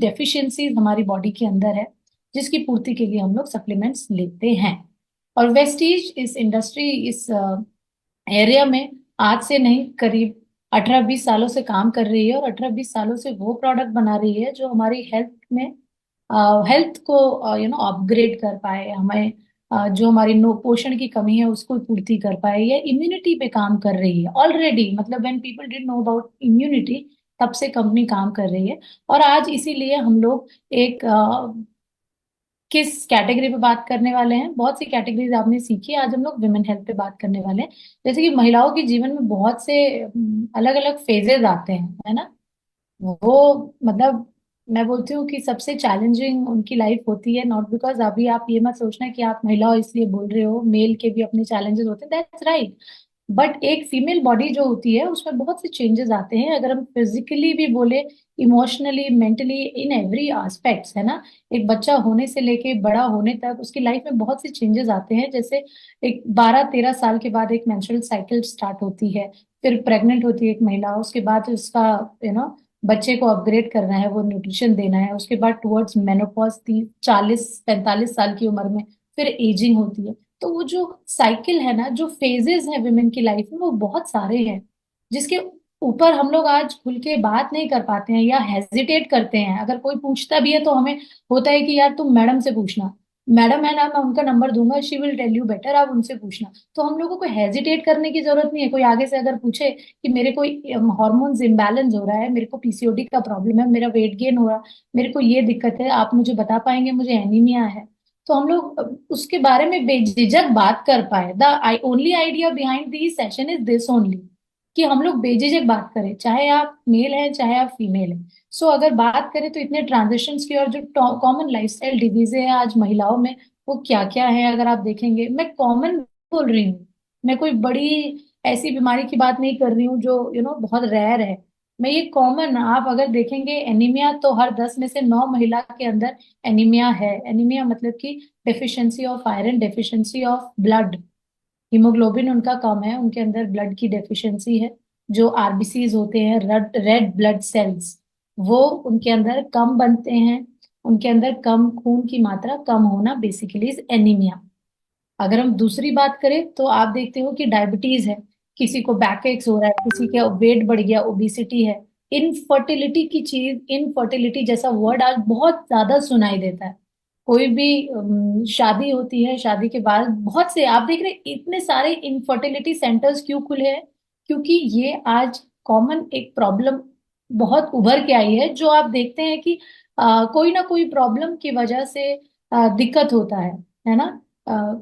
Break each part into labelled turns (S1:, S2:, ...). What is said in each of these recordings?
S1: Deficiencies हमारी body के अंदर है, जिसकी पूर्ति के लिए हम लोग सप्लीमेंट्स लेते हैं। और वेस्टीज इस इंडस्ट्री, इस एरिया में आज से नहीं, करीब 18-20 सालों से काम कर रही है, और 18-20 सालों से वो प्रोडक्ट बना रही है जो हमारी हेल्थ में, हेल्थ को अपग्रेड कर पाए, हमें जो हमारी नो पोषण की कमी है उसको पूर्ति कर पाए, या इम्यूनिटी पे काम कर रही है ऑलरेडी। मतलब when people did know about immunity, तब से कंपनी काम कर रही है। और आज इसीलिए हम लोग एक किस कैटेगरी पे बात करने वाले हैं, बहुत सी कैटेगरीज आपने सीखी, आज हम लोग विमेन हेल्थ पे बात करने वाले हैं। जैसे कि महिलाओं के जीवन में बहुत से अलग अलग फेजेस आते हैं, है ना। वो मतलब मैं बोलती हूँ कि सबसे चैलेंजिंग उनकी लाइफ होती है, नॉट बिकॉज अभी आप ये मत सोचना कि आप महिला हो इसलिए बोल रहे हो, मेल के भी अपने चैलेंजेस होते हैं, दैट्स राइट। बट एक फीमेल बॉडी जो होती है उसमें बहुत से चेंजेस आते हैं, अगर हम फिजिकली भी बोले, emotionally, mentally, in every aspects, है ना। एक बच्चा होने से लेके बड़ा होने तक उसकी लाइफ में बहुत से चेंजेस आते हैं। जैसे एक 12-13 साल के बाद एक मेंस्ट्रुअल साइकिल स्टार्ट होती है, फिर प्रेग्नेंट होती है एक महिला, उसके बाद उसका बच्चे को अपग्रेड करना है, वो न्यूट्रिशन देना है, उसके बाद टुवर्ड्स मेनोपॉज 30-40-45 साल की उम्र में फिर एजिंग होती है। तो वो जो साइकिल है ना, जो फेजेस है विमेन की लाइफ में, वो बहुत सारे हैं, जिसके ऊपर हम लोग आज खुल के बात नहीं कर पाते हैं या हेजिटेट करते हैं। अगर कोई पूछता भी है तो हमें होता है कि यार तुम मैडम से पूछना, मैडम है ना, मैं उनका नंबर दूंगा, she will tell you better, आप उनसे पूछना। तो हम लोगों को हेजिटेट करने की जरूरत नहीं है। कोई आगे से अगर पूछे कि मेरे को हार्मोन्स इम्बैलेंस हो रहा है, मेरे को पीसीओडी का प्रॉब्लम है, मेरा वेट गेन हो रहा, मेरे को ये दिक्कत है, आप मुझे बता पाएंगे, मुझे एनीमिया है, तो हम लोग उसके बारे में बेझिझक बात कर पाए। The I only idea behind the session is this only, कि हम लोग बेझिझक बात करें, चाहे आप मेल हैं चाहे आप फीमेल हैं। सो अगर बात करें तो इतने ट्रांजिशंस की, और जो कॉमन लाइफस्टाइल डिजीज है आज महिलाओं में, वो क्या क्या है अगर आप देखेंगे। मैं कॉमन बोल रही हूँ, मैं कोई बड़ी ऐसी बीमारी की बात नहीं कर रही हूँ जो बहुत रेयर है। मैं ये कॉमन, आप अगर देखेंगे एनीमिया, तो हर 10 में से 9 महिला के अंदर एनीमिया है। एनीमिया मतलब कि deficiency of iron, deficiency of blood, haemoglobin उनका कम है, उनके अंदर ब्लड की डेफिशिएंसी है। जो आरबीसीज होते हैं, रेड रेड ब्लड सेल्स, वो उनके अंदर कम बनते हैं, उनके अंदर कम, खून की मात्रा कम होना बेसिकली इज एनीमिया। अगर हम दूसरी बात करें तो आप देखते हो कि डायबिटीज है, किसी को बैक एक्स हो रहा है, किसी का वेट बढ़ गया, ओबिसिटी है। इनफर्टिलिटी की चीज, इनफर्टिलिटी जैसा वर्ड आज बहुत ज्यादा सुनाई देता है। कोई भी शादी होती है, शादी के बाद बहुत से आप देख रहे हैं, इतने सारे इनफर्टिलिटी सेंटर्स क्यों खुले हैं? क्योंकि ये आज कॉमन एक प्रॉब्लम बहुत उभर के आई है, जो आप देखते हैं कि कोई ना कोई प्रॉब्लम की वजह से दिक्कत होता है ना।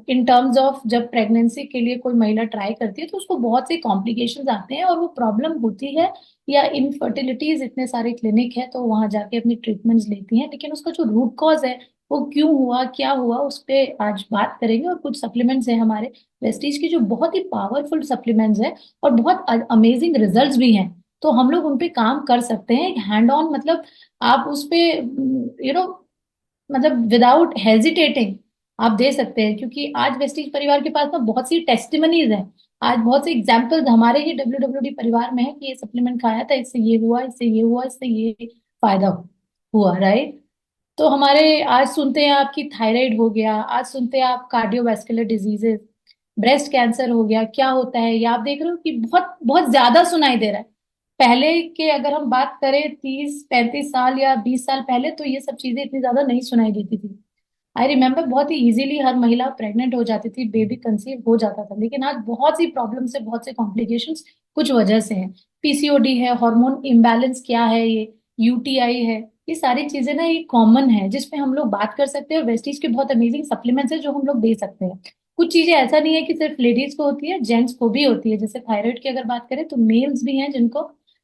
S1: इन टर्म्स ऑफ जब प्रेगनेंसी के लिए कोई महिला ट्राई करती है तो उसको बहुत से कॉम्प्लिकेशंस आते हैं, और वो प्रॉब्लम होती है, या इनफर्टिलिटीज इतने सारे क्लिनिक है तो वहां जाके अपनी ट्रीटमेंट्स लेती हैं, लेकिन उसका जो रूट कॉज है, वो क्यों हुआ, क्या हुआ, उस पे आज बात करेंगे। और कुछ सप्लीमेंट्स हैं हमारे वेस्टीज के जो बहुत ही पावरफुल सप्लीमेंट्स हैं, और बहुत अमेजिंग रिजल्ट्स भी हैं। तो हम लोग उन पे काम कर सकते हैं हैंड ऑन, मतलब आप उस पे मतलब विदाउट हेजिटेटिंग आप दे सकते हैं, क्योंकि आज वेस्टीज परिवार के पास ना बहुत सी टेस्टिमनीज हैं। आज बहुत से एग्जाम्पल्स हमारे ही WWD परिवार में है कि ये सप्लीमेंट खाया था, इससे ये हुआ, इससे ये हुआ, इससे ये फायदा हुआ, राइट। तो हमारे आज सुनते हैं आपकी थायराइड हो गया, आज सुनते हैं आप कार्डियोवैस्कुलर डिजीजेस, ब्रेस्ट कैंसर हो गया, क्या होता है ये आप देख रहे हो कि बहुत बहुत ज्यादा सुनाई दे रहा है। पहले के अगर हम बात करें 30-35 साल या 20 साल पहले, तो ये सब चीजें इतनी ज्यादा नहीं सुनाई देती थी। आई रिमेम्बर बहुत ही इजीली हर महिला प्रेग्नेंट हो जाती थी, बेबी कंसीव हो जाता था। लेकिन आज बहुत सी प्रॉब्लम से, बहुत से कॉम्प्लिकेशंस कुछ वजह से है। पीसीओडी है, हार्मोन इम्बैलेंस क्या है, ये यूटीआई है, ये सारी चीजें ना ये कॉमन है जिसपे हम लोग बात कर सकते हैं। और वेस्टीज के बहुत अमेजिंग सप्लीमेंट्स है जो हम लोग दे सकते हैं। कुछ चीजें ऐसा नहीं है कि सिर्फ लेडीज को होती है, जेंट्स को भी होती है। जैसे थायराइड की अगर बात करें तो मेल्स भी हैं जिनको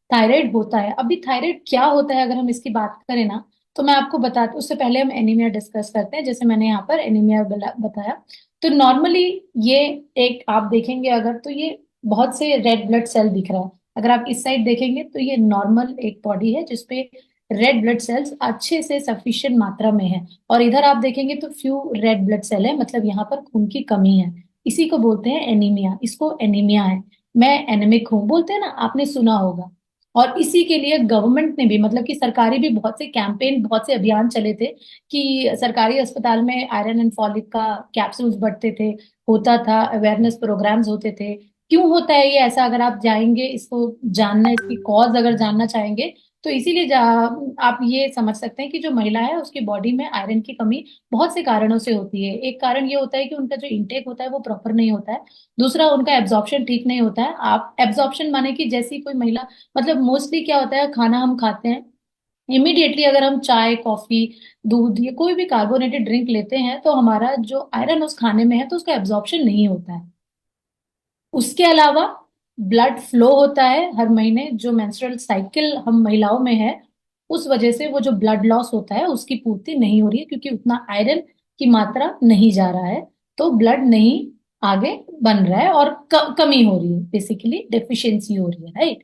S1: थायराइड होता है। अभी थायराइड क्या होता है अगर हम इसकी बात करें ना, तो मैं आपको बताती, उससे पहले हम एनीमिया डिस्कस करते हैं। जैसे मैंने यहाँ पर एनीमिया बताया, तो नॉर्मली ये एक आप देखेंगे अगर, तो ये बहुत से रेड ब्लड सेल दिख रहा है। अगर आप इस साइड देखेंगे तो ये नॉर्मल एक बॉडी है जिसपे रेड ब्लड सेल्स अच्छे से सफिशिएंट मात्रा में है, और इधर आप देखेंगे तो फ्यू रेड ब्लड सेल है, मतलब यहाँ पर खून की कमी है। इसी को बोलते हैं एनीमिया, इसको एनीमिया है। मैं एनेमिक हूँ बोलते हैं ना, आपने सुना होगा। और इसी के लिए गवर्नमेंट ने भी, मतलब कि सरकारी भी बहुत से कैंपेन, बहुत से अभियान चले थे कि सरकारी अस्पताल में आयरन एंड फॉलिक का कैप्सूल्स बढ़ते थे, होता था, अवेयरनेस प्रोग्राम्स होते थे। क्यों होता है ये ऐसा, अगर आप जाएंगे इसको जानना, इसकी कॉज अगर जानना चाहेंगे, तो इसीलिए आप ये समझ सकते हैं कि जो महिला है उसकी बॉडी में आयरन की कमी बहुत से कारणों से होती है। एक कारण ये होता है कि उनका जो इंटेक होता है वो प्रॉपर नहीं होता है। दूसरा, उनका एब्जॉर्प्शन ठीक नहीं होता है। आप एब्जॉर्प्शन माने कि जैसी कोई महिला, मतलब मोस्टली क्या होता है, खाना हम खाते हैं, इमीडिएटली अगर हम चाय, कॉफी, दूध या कोई भी कार्बोनेटेड ड्रिंक लेते हैं तो हमारा जो आयरन उस खाने में है तो उसका एब्जॉर्प्शन नहीं होता है। उसके अलावा ब्लड फ्लो होता है हर महीने, जो मेंस्ट्रुअल साइकिल हम महिलाओं में है, उस वजह से वो जो ब्लड लॉस होता है उसकी पूर्ति नहीं हो रही है, क्योंकि उतना आयरन की मात्रा नहीं जा रहा है, तो ब्लड नहीं आगे बन रहा है और कमी हो रही है, बेसिकली डेफिशिएंसी हो रही है, राइट।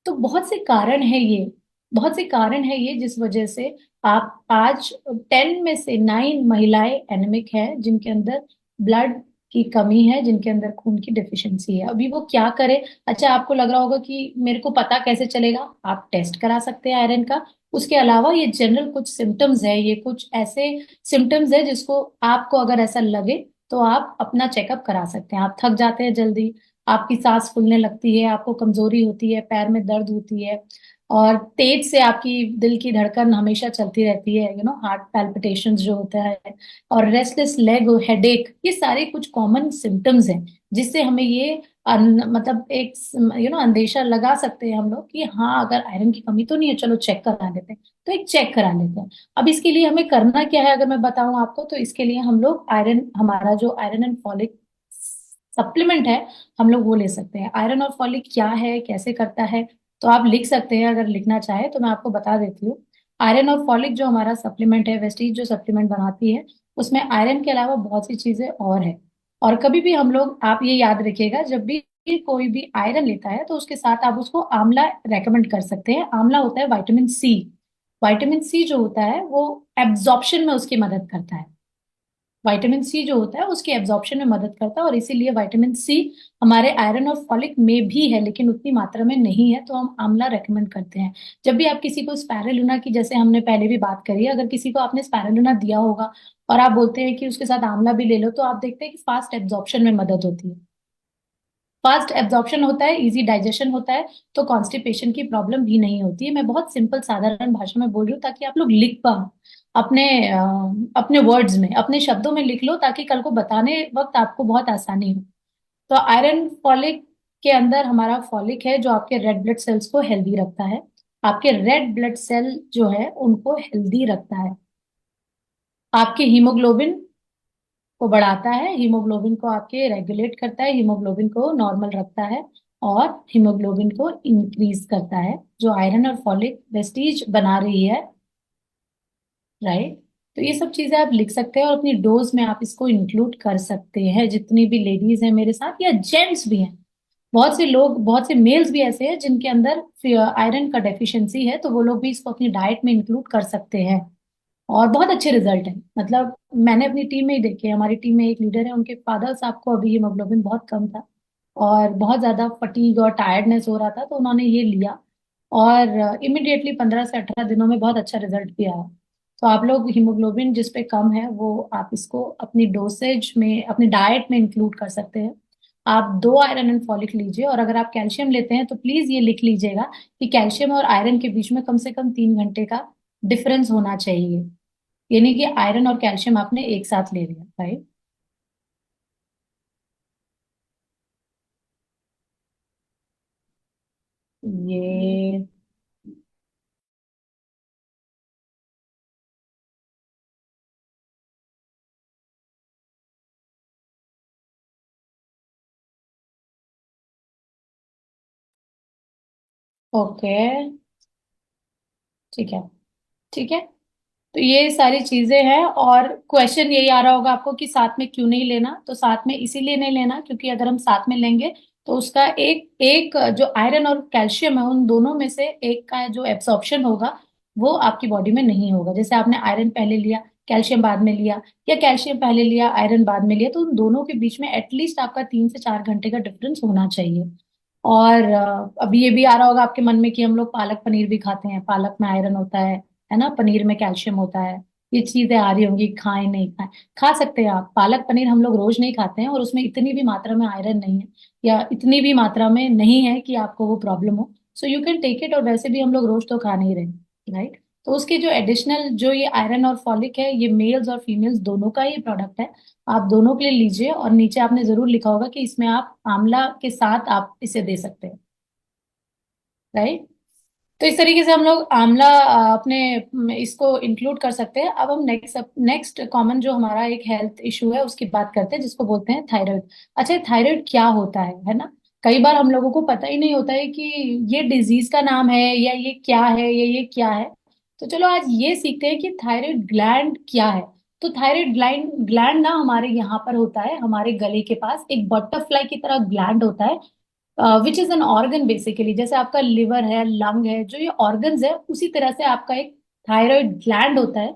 S1: तो बहुत से कारण है ये, बहुत से कारण है ये जिस वजह से आप आज 10 में से 9 महिलाएं एनेमिक है, जिनके अंदर ब्लड की कमी है, जिनके अंदर खून की डेफिशिएंसी है। अभी वो क्या करे? अच्छा, आपको लग रहा होगा कि मेरे को पता कैसे चलेगा? आप टेस्ट करा सकते हैं आयरन का। उसके अलावा ये जनरल कुछ सिम्टम्स है, ये कुछ ऐसे सिम्टम्स है जिसको आपको अगर ऐसा लगे तो आप अपना चेकअप करा सकते हैं। आप थक जाते हैं जल्दी, आपकी सांस फूलने लगती है, आपको कमजोरी होती है, पैर में दर्द होती है, और तेज से आपकी दिल की धड़कन हमेशा चलती रहती है, हार्ट पैल्पिटेशंस जो होता है, और रेस्टलेस लेग, हेडेक, ये सारे कुछ कॉमन सिम्टम्स हैं जिससे हमें ये मतलब एक अंदेशा लगा सकते हैं हम लोग कि हाँ, अगर आयरन की कमी तो नहीं है, चलो चेक करा लेते हैं। तो एक चेक करा लेते हैं। अब इसके लिए हमें करना क्या है अगर मैं बताऊं आपको, तो इसके लिए हम लोग आयरन, हमारा जो आयरन एंड फॉलिक सप्लीमेंट है, हम लोग वो ले सकते हैं। आयरन और फॉलिक क्या है, कैसे करता है, तो आप लिख सकते हैं अगर लिखना चाहे तो मैं आपको बता देती हूँ। आयरन और फॉलिक जो हमारा सप्लीमेंट है, वेस्टीज जो सप्लीमेंट बनाती है, उसमें आयरन के अलावा बहुत सी चीजें और है। और कभी भी हम लोग, आप ये याद रखिएगा, जब भी कोई भी आयरन लेता है तो उसके साथ आप उसको आंवला रेकमेंड कर सकते हैं। आंवला होता है विटामिन सी। विटामिन सी जो होता है वो एब्जॉर्प्शन में उसकी मदद करता है। विटामिन सी जो होता है उसकी एब्जॉर्प्शन में मदद करता है, और इसीलिए विटामिन सी हमारे आयरन और फॉलिक में भी है, लेकिन उतनी मात्रा में नहीं है, तो हम आंवला रेकमेंड करते हैं। जब भी आप किसी को स्पायरुलिना की, जैसे हमने पहले भी बात करी है, अगर किसी को आपने स्पायरुलिना दिया होगा और आप बोलते हैं कि उसके साथ आंवला भी ले लो, तो आप देखते हैं कि फास्ट एब्जॉर्प्शन में मदद होती है। फास्ट एब्जॉर्प्शन होता है, इजी डाइजेशन होता है, तो कॉन्स्टिपेशन की प्रॉब्लम भी नहीं होती है। मैं बहुत सिंपल साधारण भाषा में बोल रही हूँ ताकि आप लोग लिख पाओ, अपने अपने वर्ड्स में, अपने शब्दों में लिख लो, ताकि कल को बताने वक्त आपको बहुत आसानी हो। तो आयरन फॉलिक के अंदर हमारा फॉलिक है जो आपके रेड ब्लड सेल्स को हेल्दी रखता है। आपके रेड ब्लड सेल जो है उनको हेल्दी रखता है। आपके हीमोग्लोबिन को बढ़ाता है, हीमोग्लोबिन को आपके रेगुलेट करता है, हीमोग्लोबिन को नॉर्मल रखता है, और हीमोग्लोबिन को इंक्रीज करता है, जो आयरन और फॉलिक वेस्टीज बना रही है, राइट। तो ये सब चीजें आप लिख सकते हैं और अपनी डोज में आप इसको इंक्लूड कर सकते हैं। जितनी भी लेडीज हैं मेरे साथ, या जेंट्स भी हैं, बहुत से लोग, बहुत से मेल्स भी ऐसे हैं जिनके अंदर आयरन का डेफिशिएंसी है, तो वो लोग भी इसको अपनी डाइट में इंक्लूड कर सकते हैं, और बहुत अच्छे रिजल्ट है। मतलब मैंने अपनी टीम में ही देखे, हमारी टीम में एक लीडर है, उनके फादर साहब को अभी हीमोग्लोबिन बहुत कम था और बहुत ज्यादा फटीग और टायर्डनेस हो रहा था, तो उन्होंने ये लिया और इमिडिएटली 15 से 18 दिनों में बहुत अच्छा रिजल्ट भी आया। तो आप लोग हीमोग्लोबिन जिस पे कम है वो आप इसको अपनी डोसेज में, अपनी डाइट में इंक्लूड कर सकते हैं। आप 2 आयरन एंड फॉलिक लीजिए, और अगर आप कैल्शियम लेते हैं तो प्लीज ये लिख लीजिएगा कि कैल्शियम और आयरन के बीच में कम से कम 3 घंटे का डिफरेंस होना चाहिए। यानी कि आयरन और कैल्शियम आपने एक साथ ले लिया, राइट। ये ओके, ठीक है, ठीक है। तो ये सारी चीजें हैं, और क्वेश्चन यही आ रहा होगा आपको कि साथ में क्यों नहीं लेना, तो साथ में इसीलिए नहीं लेना क्योंकि अगर हम साथ में लेंगे तो उसका एक एक जो आयरन और कैल्शियम है उन दोनों में से एक का जो एब्सॉर्प्शन होगा वो आपकी बॉडी में नहीं होगा। जैसे आपने आयरन पहले लिया, कैल्शियम बाद में लिया, या कैल्शियम पहले लिया, आयरन बाद में लिया, तो उन दोनों के बीच में एटलीस्ट आपका 3 से 4 घंटे का डिफरेंस होना चाहिए। और अभी ये भी आ रहा होगा आपके मन में कि हम लोग पालक पनीर भी खाते हैं, पालक में आयरन होता है ना, पनीर में कैल्शियम होता है। ये चीजें आ रही होंगी, खाएं नहीं खाएं। खा सकते हैं आप, पालक पनीर हम लोग रोज नहीं खाते हैं और उसमें इतनी भी मात्रा में आयरन नहीं है, या इतनी भी मात्रा में नहीं है कि आपको वो प्रॉब्लम हो। So you can take it, और वैसे भी हम लोग रोज तो खा नहीं रहे, राइट। तो उसके जो एडिशनल जो ये आयरन और फॉलिक है, ये मेल्स और फीमेल्स दोनों का ही प्रोडक्ट है। आप दोनों के लिए लीजिए, और नीचे आपने जरूर लिखा होगा कि इसमें आप आंवला के साथ आप इसे दे सकते हैं, राइट। तो इस तरीके से हम लोग आंवला अपने इसको इंक्लूड कर सकते हैं। अब हम नेक्स्ट कॉमन जो हमारा एक हेल्थ इशू है उसकी बात करते हैं, जिसको बोलते हैं थायराइड। अच्छा, थायराइड क्या होता है ना। कई बार हम लोगों को पता ही नहीं होता है कि ये डिजीज का नाम है, या ये क्या है, या ये क्या है। तो चलो आज ये सीखते हैं कि थायराइड ग्लैंड क्या है। तो थायराइड ग्लैंड ग्लैंड ना हमारे यहाँ पर होता है, हमारे गले के पास एक बटरफ्लाई की तरह ग्लैंड होता है, which is an organ basically. जैसे आपका लिवर है, लंग है, जो ये ऑर्गन्स है, उसी तरह से आपका एक थायराइड ग्लैंड होता है,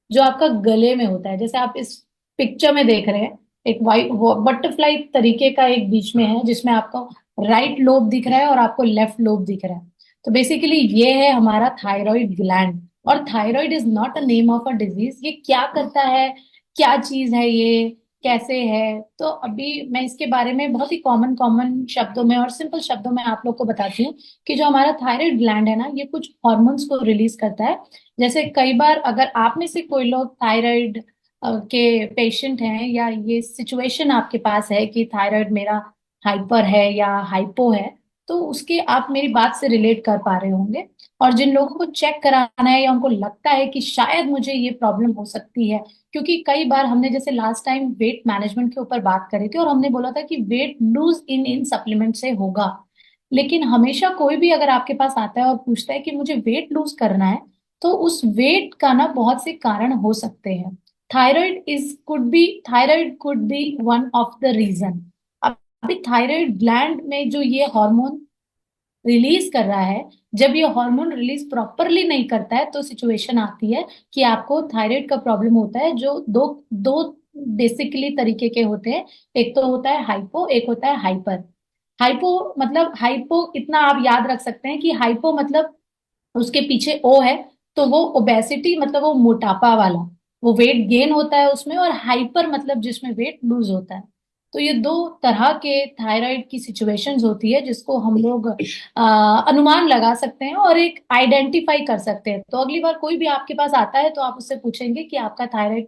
S1: जो आपका गले में होता है। जैसे आप इस पिक्चर में देख रहे हैं, एक वाइट बटरफ्लाई तरीके का एक बीच में है, जिसमें आपको राइट लोब दिख रहा है और आपको लेफ्ट लोब दिख रहा है। तो बेसिकली ये है हमारा थायराइड ग्लैंड। और thyroid is not a name of a disease. ये क्या करता है, क्या चीज है ये, कैसे है, तो अभी मैं इसके बारे में बहुत ही कॉमन कॉमन शब्दों में और सिंपल शब्दों में आप लोग को बताती हूँ कि जो हमारा थायराइड ग्लैंड है ना, ये कुछ हॉर्मोन्स को रिलीज करता है। जैसे कई बार अगर आप में से कोई लोग थायराइड के पेशेंट हैं, या ये सिचुएशन आपके पास है कि थायराइड मेरा हाइपर है या हाइपो है, तो उसके आप मेरी बात से रिलेट कर पा रहे होंगे। और जिन लोगों को चेक कराना है, या उनको लगता है कि शायद मुझे ये प्रॉब्लम हो सकती है, क्योंकि कई बार हमने जैसे लास्ट टाइम वेट मैनेजमेंट के ऊपर बात करी थी, और हमने बोला था कि weight lose in in supplement से होगा। लेकिन हमेशा कोई भी अगर आपके पास आता है और पूछता है कि मुझे वेट लूज करना है, तो उस वेट का ना बहुत से कारण हो सकते हैं। Thyroid could be one of the reason. अभी थायराइड ग्लैंड में जो ये हार्मोन रिलीज कर रहा है, जब ये हार्मोन रिलीज प्रॉपरली नहीं करता है, तो सिचुएशन आती है कि आपको थायराइड का प्रॉब्लम होता है, जो दो दो बेसिकली तरीके के होते हैं। एक तो होता है हाइपो, एक होता है हाइपर। हाइपो मतलब, हाइपो इतना आप याद रख सकते हैं कि हाइपो मतलब उसके पीछे ओ है, तो वो ओबेसिटी मतलब वो मोटापा वाला, वो वेट गेन होता है उसमें। और हाइपर मतलब जिसमें वेट लूज होता है। तो ये दो तरह के थायराइड की सिचुएशंस होती है, जिसको हम लोग अनुमान लगा सकते हैं और एक आइडेंटिफाई कर सकते हैं। तो अगली बार कोई भी आपके पास आता है, तो आप उससे पूछेंगे कि आपका थायराइड,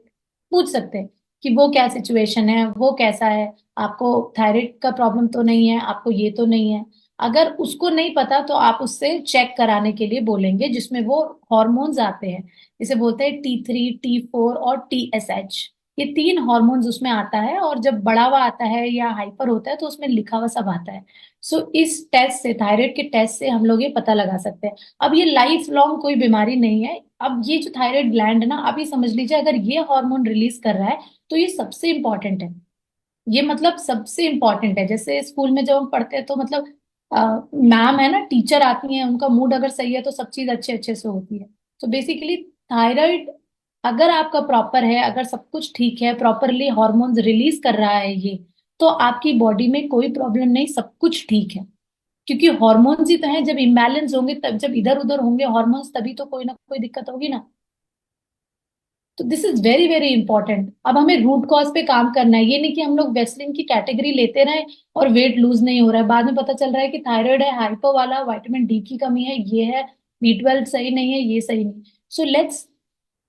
S1: पूछ सकते हैं कि वो क्या सिचुएशन है, वो कैसा है, आपको थायराइड का प्रॉब्लम तो नहीं है, आपको ये तो नहीं है। अगर उसको नहीं पता, तो आप उससे चेक कराने के लिए बोलेंगे, जिसमें वो हॉर्मोन्स आते हैं, इसे बोलते हैं T3, T4 और TSH। ये तीन हॉर्मोन्स उसमें आता है, और जब बढ़ा हुआ आता है या हाइपर होता है, तो उसमें लिखा हुआ सब आता है। सो इस टेस्ट से, थायराइड के टेस्ट से हम लोग ये पता लगा सकते हैं। अब ये लाइफ लॉन्ग कोई बीमारी नहीं है। अब ये जो थायराइड ग्लैंड है ना, आप ये समझ लीजिए, अगर ये हार्मोन रिलीज कर रहा है, तो ये सबसे इंपॉर्टेंट है। ये मतलब सबसे इंपॉर्टेंट है। जैसे स्कूल में जब हम पढ़ते हैं, तो मतलब मैम है ना, टीचर आती हैं, उनका मूड अगर सही है तो सब चीज अच्छे अच्छे से होती है। तो बेसिकली थायराइड अगर आपका प्रॉपर है, अगर सब कुछ ठीक है, प्रॉपरली हार्मोन्स रिलीज कर रहा है ये, तो आपकी बॉडी में कोई प्रॉब्लम नहीं, सब कुछ ठीक है। क्योंकि हार्मोन्स ही तो हैं, जब इम्बैलेंस होंगे, तब जब इधर उधर होंगे हार्मोन्स, तभी तो कोई ना कोई दिक्कत होगी ना। तो this is very very important. अब हमें रूट कॉज पे काम करना है। ये नहीं कि हम लोग वेस्लिन की कैटेगरी लेते रहें और वेट लूज नहीं हो रहा है, बाद में पता चल रहा है कि थायराइड है, हाइपो वाला, विटामिन डी की कमी है, ये है, B12 सही नहीं है, ये सही नहीं। So let's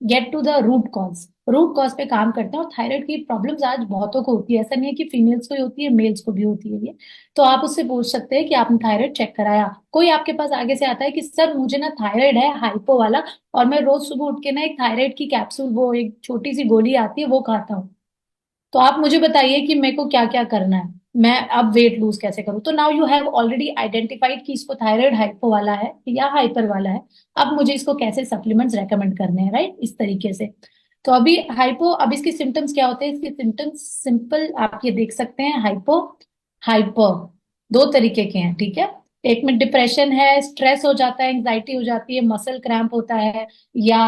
S1: get to the root cause. Root cause पे काम करते हैं। और थायराइड की प्रॉब्लम्स आज बहुतों को होती है, ऐसा नहीं है कि फीमेल्स को ही होती है, मेल्स को भी होती है ये। तो आप उससे पूछ सकते हैं कि आपने थायराइड चेक कराया। कोई आपके पास आगे से आता है कि सर मुझे ना थायराइड है, हाइपो वाला, और मैं रोज सुबह उठ के ना एक थायराइड की कैप्सूल, वो एक छोटी सी गोली आती है, वो खाता हूँ। तो आप मुझे बताइए कि मेरे को क्या क्या करना है, मैं अब वेट लूज कैसे करूं। तो now you have already identified कि इसको थायराइड हाइपो वाला है या हाइपर वाला है। अब मुझे इसको कैसे सप्लीमेंट्स रेकमेंड करने हैं, राइट, इस तरीके से। तो अभी हाइपो, अब इसके सिम्टम्स क्या होते हैं, इसके सिम्टम्स सिंपल आप ये देख सकते हैं। हाइपो, हाइपर, दो तरीके के हैं, ठीक है। एक में डिप्रेशन है, स्ट्रेस हो जाता है, एंग्जाइटी हो जाती है, मसल क्रैम्प होता है, या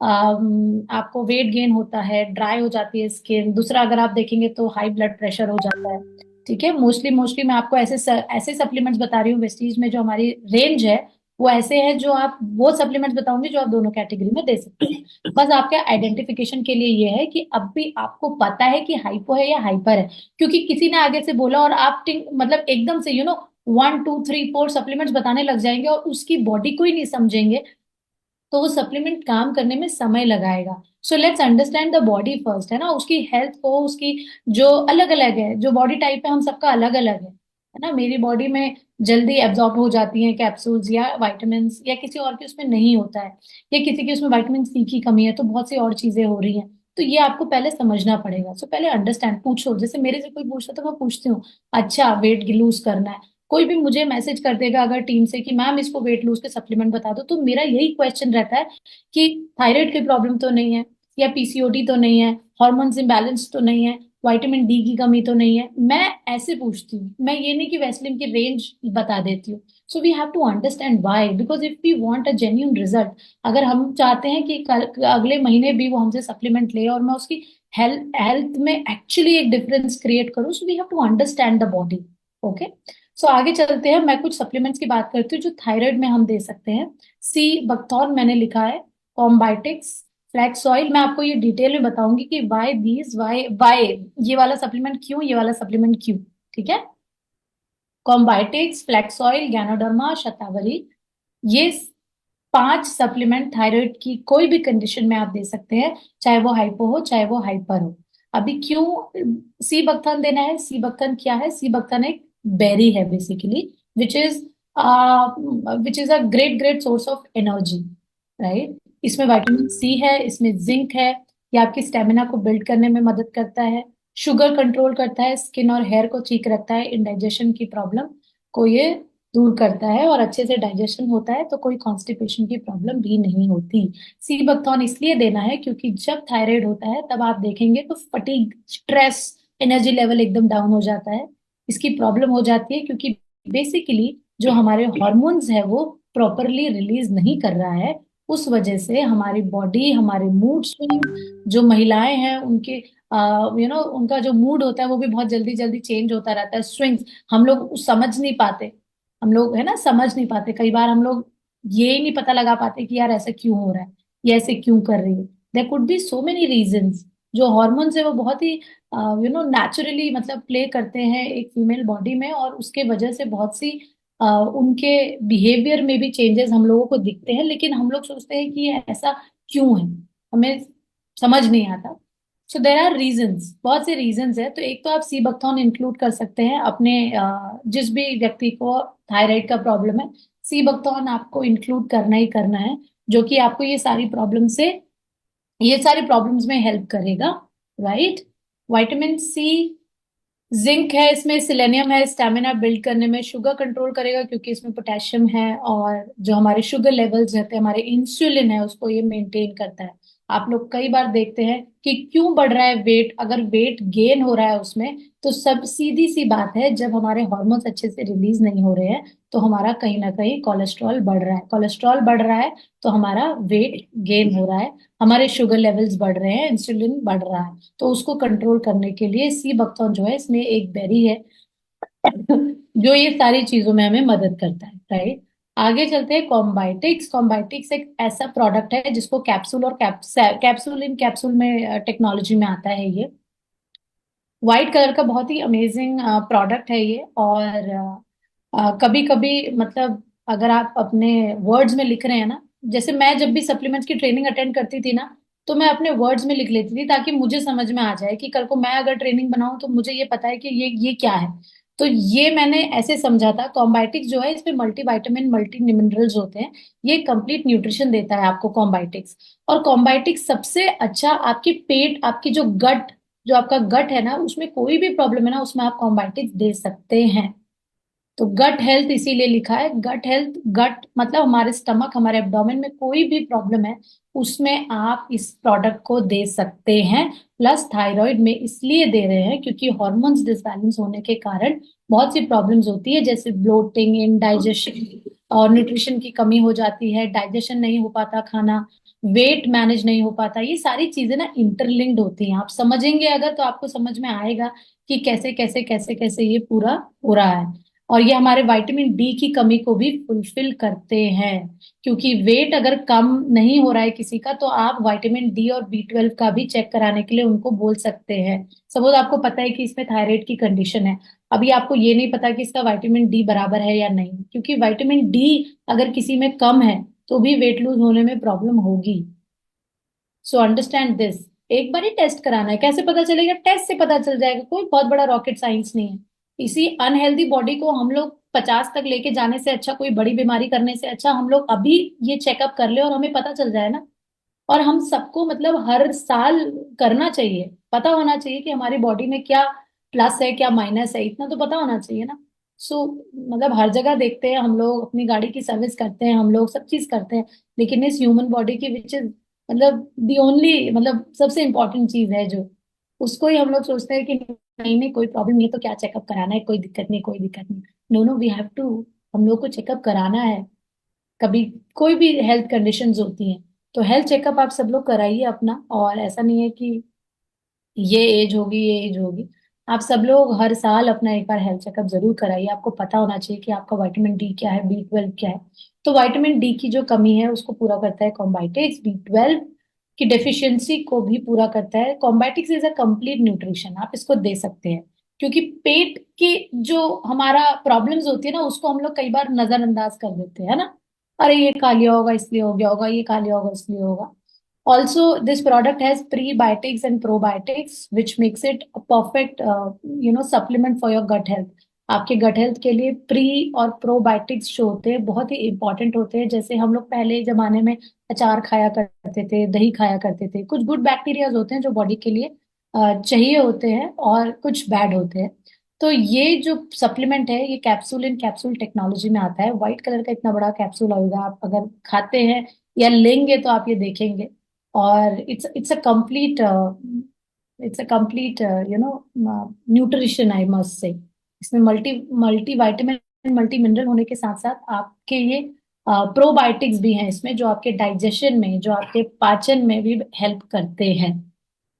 S1: आपको वेट गेन होता है, ड्राई हो जाती है स्किन। दूसरा अगर आप देखेंगे तो हाई ब्लड प्रेशर हो जाता है। ठीक है। मोस्टली मोस्टली मैं आपको ऐसे सप्लीमेंट्स बता रही हूँ वेस्टीज में, जो हमारी रेंज है वो ऐसे है, जो आप वो सप्लीमेंट्स बताऊंगी जो आप दोनों कैटेगरी में दे सकते हैं। बस आपके आइडेंटिफिकेशन के लिए ये है कि अब भी आपको पता है कि हाइपो है या हाइपर है, क्योंकि किसी ने आगे से बोला और आप मतलब एकदम से 1 2 3 4 सप्लीमेंट्स बताने लग जाएंगे और उसकी बॉडी को ही नहीं समझेंगे, तो वो सप्लीमेंट काम करने में समय लगाएगा। So let's understand the body first, है ना, उसकी हेल्थ को, उसकी जो अलग अलग है, जो बॉडी टाइप है हम सबका अलग अलग है ना। मेरी बॉडी में जल्दी एब्जॉर्ब हो जाती हैं कैप्सूल्स या विटामिन, या किसी और के उसमें नहीं होता है, या किसी की उसमें विटामिन सी की कमी है, तो बहुत सी और चीजें हो रही हैं। तो ये आपको पहले समझना पड़ेगा। सो पहले अंडरस्टैंड, पूछो, जैसे मेरे से कोई पूछता तो मैं पूछती हूँ, अच्छा वेट लूज करना है, कोई भी मुझे मैसेज कर देगा अगर टीम से कि मैम इसको वेट लूज के सप्लीमेंट बता दो, तो मेरा यही क्वेश्चन रहता है कि थायराइड की प्रॉब्लम तो नहीं है, या पीसीओडी तो नहीं है, हार्मोन्स इम्बैलेंस तो नहीं है, विटामिन डी की कमी तो नहीं है। मैं ऐसे पूछती हूँ, मैं ये नहीं कि वैसलीन की रेंज बता देती हूँ। So we have to understand why, because if we want a genuine result, अगर हम चाहते हैं कि अगले महीने भी वो हमसे सप्लीमेंट ले और मैं उसकी हेल्थ हेल्थ में एक्चुअली एक डिफरेंस क्रिएट करूँ, so we have to understand the body. Okay, so आगे चलते हैं। मैं कुछ सप्लीमेंट्स की बात करती हूँ जो थायराइड में हम दे सकते हैं। सी बकथॉर्न मैंने लिखा है, कॉम्बाइटिक्स, फ्लैक्स ऑयल। मैं आपको ये डिटेल में बताऊंगी कि वाई ये वाला सप्लीमेंट क्यों, ये वाला सप्लीमेंट क्यों। ठीक है, कॉम्बाइटिक्स, फ्लैक्स ऑयल, गैनोडर्मा, शतावरी, ये 5 सप्लीमेंट थायराइड की कोई भी कंडीशन में आप दे सकते हैं, चाहे वो हाइपो हो चाहे वो हाइपर हो। अभी क्यों सी बकथन देना है? सी बकथन क्या है? सी बकथन एक बेरी है basically, which is which is a great great source of energy, right. इसमें विटामिन सी है, इसमें जिंक है, ये आपकी स्टेमिना को बिल्ड करने में मदद करता है, शुगर कंट्रोल करता है, स्किन और हेयर को ठीक रखता है, इंडाइजेशन की प्रॉब्लम को ये दूर करता है, और अच्छे से डाइजेशन होता है, तो कोई कॉन्स्टिपेशन की प्रॉब्लम भी नहीं होती। सी बकथॉर्न इसलिए देना है क्योंकि जब थायराइड होता है तब आप देखेंगे तो फटीग, स्ट्रेस, एनर्जी लेवल एकदम डाउन हो जाता है। इसकी प्रॉब्लम हो जाती है क्योंकि बेसिकली जो हमारे हॉर्मोन्स है वो प्रॉपरली रिलीज नहीं कर रहा है। उस वजह से हमारी बॉडी, हमारे मूड स्विंग, जो महिलाएं हैं उनके उनका जो मूड होता है वो भी बहुत जल्दी जल्दी चेंज होता रहता है, स्विंग्स। हम लोग समझ नहीं पाते, हम लोग है ना समझ नहीं पाते, कई बार हम लोग ये ही नहीं पता लगा पाते कि यार ऐसा क्यों हो रहा है, ये ऐसे क्यों कर रही है। There could be so many reasons. जो हॉर्मोन्स है वो बहुत ही नेचुरली मतलब प्ले करते हैं एक फीमेल बॉडी में, और उसके वजह से बहुत सी उनके बिहेवियर में भी चेंजेस हम लोगों को दिखते हैं, लेकिन हम लोग सोचते हैं कि ये ऐसा क्यों है, हमें समझ नहीं आता। सो देर आर रीजंस, बहुत से रीजंस है। तो एक तो आप सी बकथॉर्न इंक्लूड कर सकते हैं अपने जिस भी व्यक्ति को थायराइड का प्रॉब्लम है, सी बकथॉर्न आपको इंक्लूड करना ही करना है, जो कि आपको ये सारी प्रॉब्लम्स में हेल्प करेगा, राइट। विटामिन सी, जिंक है इसमें, सिलेनियम है, स्टैमिना बिल्ड करने में, शुगर कंट्रोल करेगा क्योंकि इसमें पोटेशियम है, और जो हमारे शुगर लेवल्स रहते हैं, हमारे इंसुलिन है, उसको ये मेंटेन करता है। आप लोग कई बार देखते हैं कि क्यों बढ़ रहा है वेट, अगर वेट गेन हो रहा है उसमें, तो सब सीधी सी बात है, जब हमारे हार्मोन्स अच्छे से रिलीज नहीं हो रहे हैं तो हमारा कहीं ना कहीं कोलेस्ट्रॉल बढ़ रहा है, कोलेस्ट्रॉल बढ़ रहा है तो हमारा वेट गेन हो रहा है, हमारे शुगर लेवल्स बढ़ रहे हैं, इंसुलिन बढ़ रहा है। तो उसको कंट्रोल करने के लिए सी बकथॉर्न जो है, इसमें एक बेरी है जो ये सारी चीजों में हमें मदद करता है, राइट। आगे चलते हैं, कॉम्बाइटिक्स। कॉम्बाइटिक्स एक ऐसा प्रोडक्ट है जिसको कैप्सूल और कैप्सूल इन कैप्सूल में टेक्नोलॉजी में आता है ये। व्हाइट कलर का बहुत ही अमेजिंग प्रोडक्ट है ये, और कभी कभी मतलब अगर आप अपने वर्ड्स में लिख रहे हैं ना, जैसे मैं जब भी सप्लीमेंट्स की ट्रेनिंग अटेंड करती थी ना, तो मैं अपने वर्ड्स में लिख लेती थी ताकि मुझे समझ में आ जाए कि कल को मैं अगर ट्रेनिंग बनाऊं तो मुझे ये पता है कि ये क्या है। तो ये मैंने ऐसे समझा था, कॉम्बाइटिक्स जो है इसमें मल्टी विटामिन, मल्टी मिनरल्स होते हैं, ये कंप्लीट न्यूट्रिशन देता है आपको कॉम्बाइटिक्स। और कॉम्बाइटिक्स सबसे अच्छा आपके पेट, आपकी जो आपका गट है ना, उसमें कोई भी प्रॉब्लम है ना, उसमें आप कॉम्बाइटिक्स दे सकते हैं। तो गट हेल्थ इसीलिए लिखा है, गट हेल्थ, गट मतलब हमारे स्टमक, हमारे एब्डोमेन में कोई भी प्रॉब्लम है उसमें आप इस प्रोडक्ट को दे सकते हैं। प्लस थायराइड में इसलिए दे रहे हैं क्योंकि हॉर्मोन्स डिसबैलेंस होने के कारण बहुत सी प्रॉब्लम्स होती है, जैसे ब्लोटिंग, इंडाइजेशन, और न्यूट्रिशन की कमी हो जाती है, डाइजेशन नहीं हो पाता खाना, वेट मैनेज नहीं हो पाता। ये सारी चीजें ना इंटरलिंक्ड होती हैं। आप समझेंगे अगर तो आपको समझ में आएगा कि कैसे कैसे कैसे कैसे ये पूरा हो रहा है। और ये हमारे विटामिन डी की कमी को भी फुलफिल करते हैं, क्योंकि वेट अगर कम नहीं हो रहा है किसी का तो आप विटामिन डी और बी 12 का भी चेक कराने के लिए उनको बोल सकते हैं। सपोज आपको पता है कि इसमें थायराइड की कंडीशन है, अभी आपको ये नहीं पता कि इसका विटामिन डी बराबर है या नहीं, क्योंकि विटामिन डी अगर किसी में कम है तो भी वेट लूज होने में प्रॉब्लम होगी। So understand this. एक बार ही टेस्ट कराना है, कैसे पता चलेगा? टेस्ट से पता चल जाएगा, कोई बहुत बड़ा रॉकेट साइंस नहीं है। इसी अनहेल्दी बॉडी को हम लोग 50 तक लेके जाने से अच्छा, कोई बड़ी बीमारी करने से अच्छा हम लोग अभी ये चेकअप कर ले और हमें पता चल जाए ना। और हम सबको मतलब हर साल करना चाहिए, पता होना चाहिए कि हमारी बॉडी में क्या प्लस है क्या माइनस है, इतना तो पता होना चाहिए ना। सो मतलब हर जगह देखते हैं हम लोग, अपनी गाड़ी की सर्विस करते हैं हम लोग, सब चीज करते हैं, लेकिन इस ह्यूमन बॉडी की विच इज मतलब दी ओनली, मतलब सबसे इंपॉर्टेंट चीज है जो, उसको ही हम लोग सोचते हैं कि नहीं नहीं कोई प्रॉब्लम नहीं है तो क्या चेकअप कराना है, कोई दिक्कत नहीं कोई दिक्कत नहीं। No no, we have to, हम लोग को चेकअप कराना है। कभी कोई भी हेल्थ कंडीशंस होती हैं तो हेल्थ चेकअप आप सब लोग कराइए अपना। और ऐसा नहीं है कि ये एज होगी ये एज होगी, आप सब लोग हर साल अपना एक बार हेल्थ चेकअप जरूर कराइए। आपको पता होना चाहिए कि आपका विटामिन डी क्या है, बी 12 क्या है। तो विटामिन डी की जो कमी है उसको पूरा करता है कॉम्बाइटिक्स, बी 12 की डेफिशिएंसी को भी पूरा करता है कॉम्बाइटिक्स। इज अ कंप्लीट न्यूट्रिशन, आप इसको दे सकते हैं, क्योंकि पेट की जो हमारा प्रॉब्लम्स होती है ना उसको हम लोग कई बार नजरअंदाज कर देते हैं ना। अरे ये खा लिया होगा इसलिए हो गया होगा, ये खा लिया होगा इसलिए होगा। Also, this product has prebiotics and probiotics, which makes it a perfect, supplement for your gut health. आपके गट हेल्थ के लिए प्री और प्रोबायोटिक्स जो होते हैं बहुत ही इंपॉर्टेंट होते हैं। जैसे हम लोग पहले जमाने में अचार खाया करते थे, दही खाया करते थे, कुछ गुड बैक्टीरियाज होते हैं जो बॉडी के लिए चाहिए होते हैं, और कुछ बैड होते हैं। तो ये जो सप्लीमेंट है ये कैप्सूल इन कैप्सूल टेक्नोलॉजी में आता है। व्हाइट कलर का इतना बड़ा कैप्सूल होगा, आप अगर खाते हैं या लेंगे तो आप ये देखेंगे। और it's a complete nutrition I must say. इसमें multi multi vitamin multi mineral होने के साथ साथ आपके ये प्रोबायोटिक्स भी हैं इसमें, जो आपके डाइजेशन में, जो आपके पाचन में भी हेल्प करते हैं।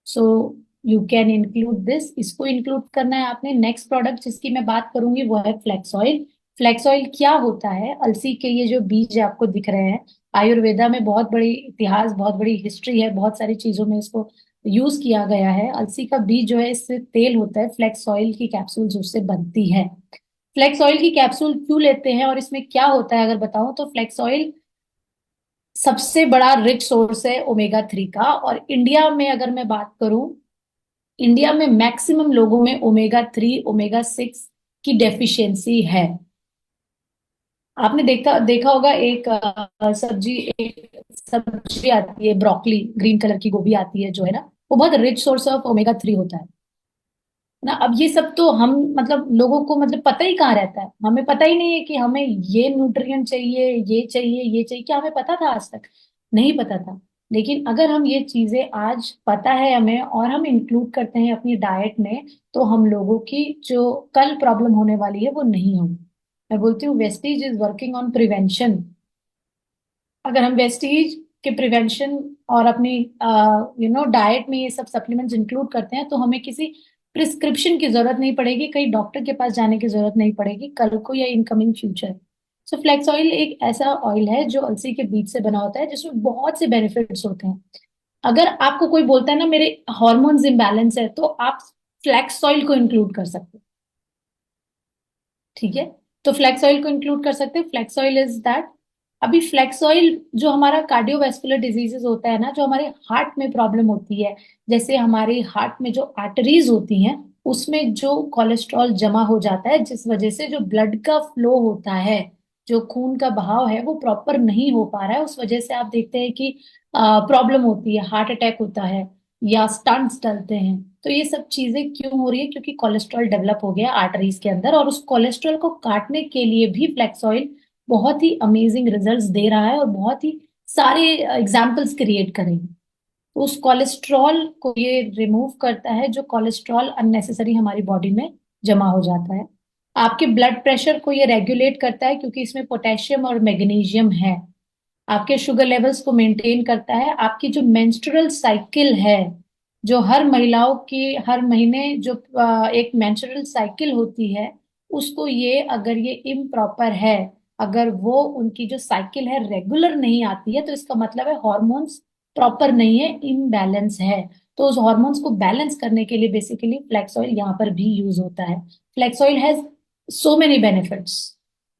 S1: सो यू कैन इंक्लूड दिस, इसको इंक्लूड करना है आपने। नेक्स्ट प्रोडक्ट जिसकी मैं बात करूंगी वो है फ्लेक्स ऑयल। फ्लेक्स ऑयल क्या होता है? अलसी के ये जो बीज आपको दिख रहे हैं, आयुर्वेदा में बहुत बड़ी इतिहास, बहुत बड़ी हिस्ट्री है, बहुत सारी चीजों में इसको यूज किया गया है। अलसी का बीज जो है इससे तेल होता है, फ्लेक्स ऑयल की कैप्सूल्स उससे बनती है। फ्लेक्स ऑयल की कैप्सूल क्यों लेते हैं और इसमें क्या होता है अगर बताऊं तो, फ्लेक्स ऑयल सबसे बड़ा रिच सोर्स है ओमेगा 3 का। और इंडिया में अगर मैं बात करूं, इंडिया में मैक्सिमम लोगों में ओमेगा 3 ओमेगा 6 की डेफिशिएंसी है। आपने देखा देखा होगा एक सब्जी आती है ब्रोकली, ग्रीन कलर की गोभी आती है जो है ना, वो बहुत रिच सोर्स ऑफ ओमेगा 3 होता है ना। अब ये सब तो हम मतलब लोगों को मतलब पता ही कहाँ रहता है, हमें पता ही नहीं है कि हमें ये न्यूट्रिएंट चाहिए, ये चाहिए, ये चाहिए। क्या हमें पता था आज तक? नहीं पता था। लेकिन अगर हम ये चीजें आज पता है हमें और हम इंक्लूड करते हैं अपनी डाइट में, तो हम लोगों की जो कल प्रॉब्लम होने वाली है वो नहीं होगी। मैं बोलती हूँ Vestige is working on prevention. अगर हम वेस्टीज के प्रिवेंशन और अपनी डाइट में ये सब सप्लीमेंट्स इंक्लूड करते हैं तो हमें किसी प्रिस्क्रिप्शन की जरूरत नहीं पड़ेगी, कहीं डॉक्टर के पास जाने की जरूरत नहीं पड़ेगी कल को या इनकमिंग फ्यूचर। सो फ्लेक्स ऑयल एक ऐसा ऑयल है जो अलसी के बीज से बना होता है, जिसमें बहुत से बेनिफिट्स होते हैं। अगर आपको कोई बोलता है ना मेरे हॉर्मोन्स इम्बैलेंस है, तो आप फ्लेक्स ऑयल को इंक्लूड कर सकते हैं। ठीक है, तो फ्लेक्स ऑयल को इंक्लूड कर सकते हैं। Flax oil is that. अभी फ्लेक्स ऑयल जो हमारा कार्डियोवैस्कुलर डिजीजेस होता है ना, जो हमारे हार्ट में प्रॉब्लम होती है, जैसे हमारे हार्ट में जो आर्टरीज होती हैं उसमें जो कोलेस्ट्रॉल जमा हो जाता है, जिस वजह से जो ब्लड का फ्लो होता है, जो खून का बहाव है वो प्रॉपर नहीं हो पा रहा है, उस वजह से आप देखते हैं कि प्रॉब्लम होती है, हार्ट अटैक होता है या स्टंट्स डलते हैं। तो ये सब चीजें क्यों हो रही है? क्योंकि कोलेस्ट्रॉल डेवलप हो गया आर्टरीज के अंदर, और उस कोलेस्ट्रॉल को काटने के लिए भी फ्लेक्स ऑयल बहुत ही अमेजिंग रिजल्ट्स दे रहा है और बहुत ही सारे एग्जाम्पल्स क्रिएट करेंगे। तो उस कोलेस्ट्रॉल को ये रिमूव करता है, जो कोलेस्ट्रॉल अननेसेसरी हमारी बॉडी में जमा हो जाता है। आपके ब्लड प्रेशर को ये रेगुलेट करता है क्योंकि इसमें पोटेशियम और मैग्नीशियम है। आपके शुगर लेवल्स को मेंटेन करता है। आपकी जो मेंस्ट्रुअल साइकिल है, जो हर महिलाओं की हर महीने जो एक मेंस्ट्रुअल साइकिल होती है, उसको ये अगर ये इम्प्रॉपर है, अगर वो उनकी जो साइकिल है रेगुलर नहीं आती है, तो इसका मतलब है हॉर्मोन्स प्रॉपर नहीं है, इम्बैलेंस है। तो उस हॉर्मोन्स को बैलेंस करने के लिए बेसिकली फ्लैक्स ऑयल यहाँ पर भी यूज होता है। Flax oil has so many benefits.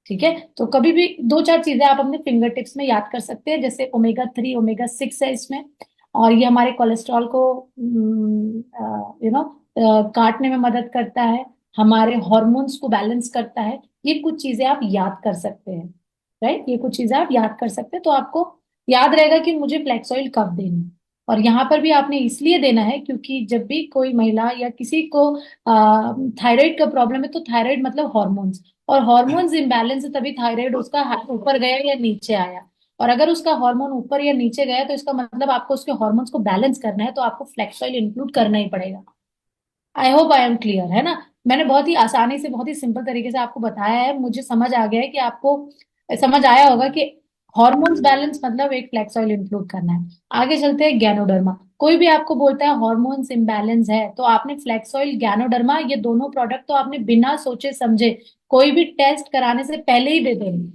S1: ठीक है, तो कभी भी दो चार चीजें आप अपने फिंगर टिप्स में याद कर सकते हैं, जैसे ओमेगा 3 ओमेगा 6 है इसमें, और ये हमारे कोलेस्ट्रॉल को काटने में मदद करता है, हमारे हॉर्मोन्स को बैलेंस करता है। ये कुछ चीजें आप याद कर सकते हैं। राइट, ये कुछ चीजें आप याद कर सकते हैं, तो आपको याद रहेगा कि मुझे फ्लेक्स ऑयल कब देना है। और यहाँ पर भी आपने इसलिए देना है क्योंकि जब भी कोई महिला या किसी को थायराइड का प्रॉब्लम है, तो थायराइड मतलब हॉर्मोन्स, और हॉर्मोन्स इम्बैलेंस है, तभी थायराइड उसका ऊपर गया या नीचे आया। और अगर उसका हार्मोन ऊपर या नीचे गया, तो इसका मतलब आपको उसके हार्मोन्स को बैलेंस करना है, तो आपको फ्लेक्स ऑयल इंक्लूड करना ही पड़ेगा। I hope I am clear, है ना। मैंने बहुत ही आसानी से बहुत ही सिंपल तरीके से आपको बताया है, मुझे समझ आ गया है कि आपको समझ आया होगा कि हॉर्मोन्स बैलेंस मतलब एक फ्लेक्स ऑयल इंक्लूड करना है। आगे चलते हैं गैनोडर्मा। कोई भी आपको बोलता है हॉर्मोन्स इम्बैलेंस है, तो आपने फ्लेक्स ऑयल गैनोडर्मा ये दोनों प्रोडक्ट तो आपने बिना सोचे समझे कोई भी टेस्ट कराने से पहले ही दे देंगे।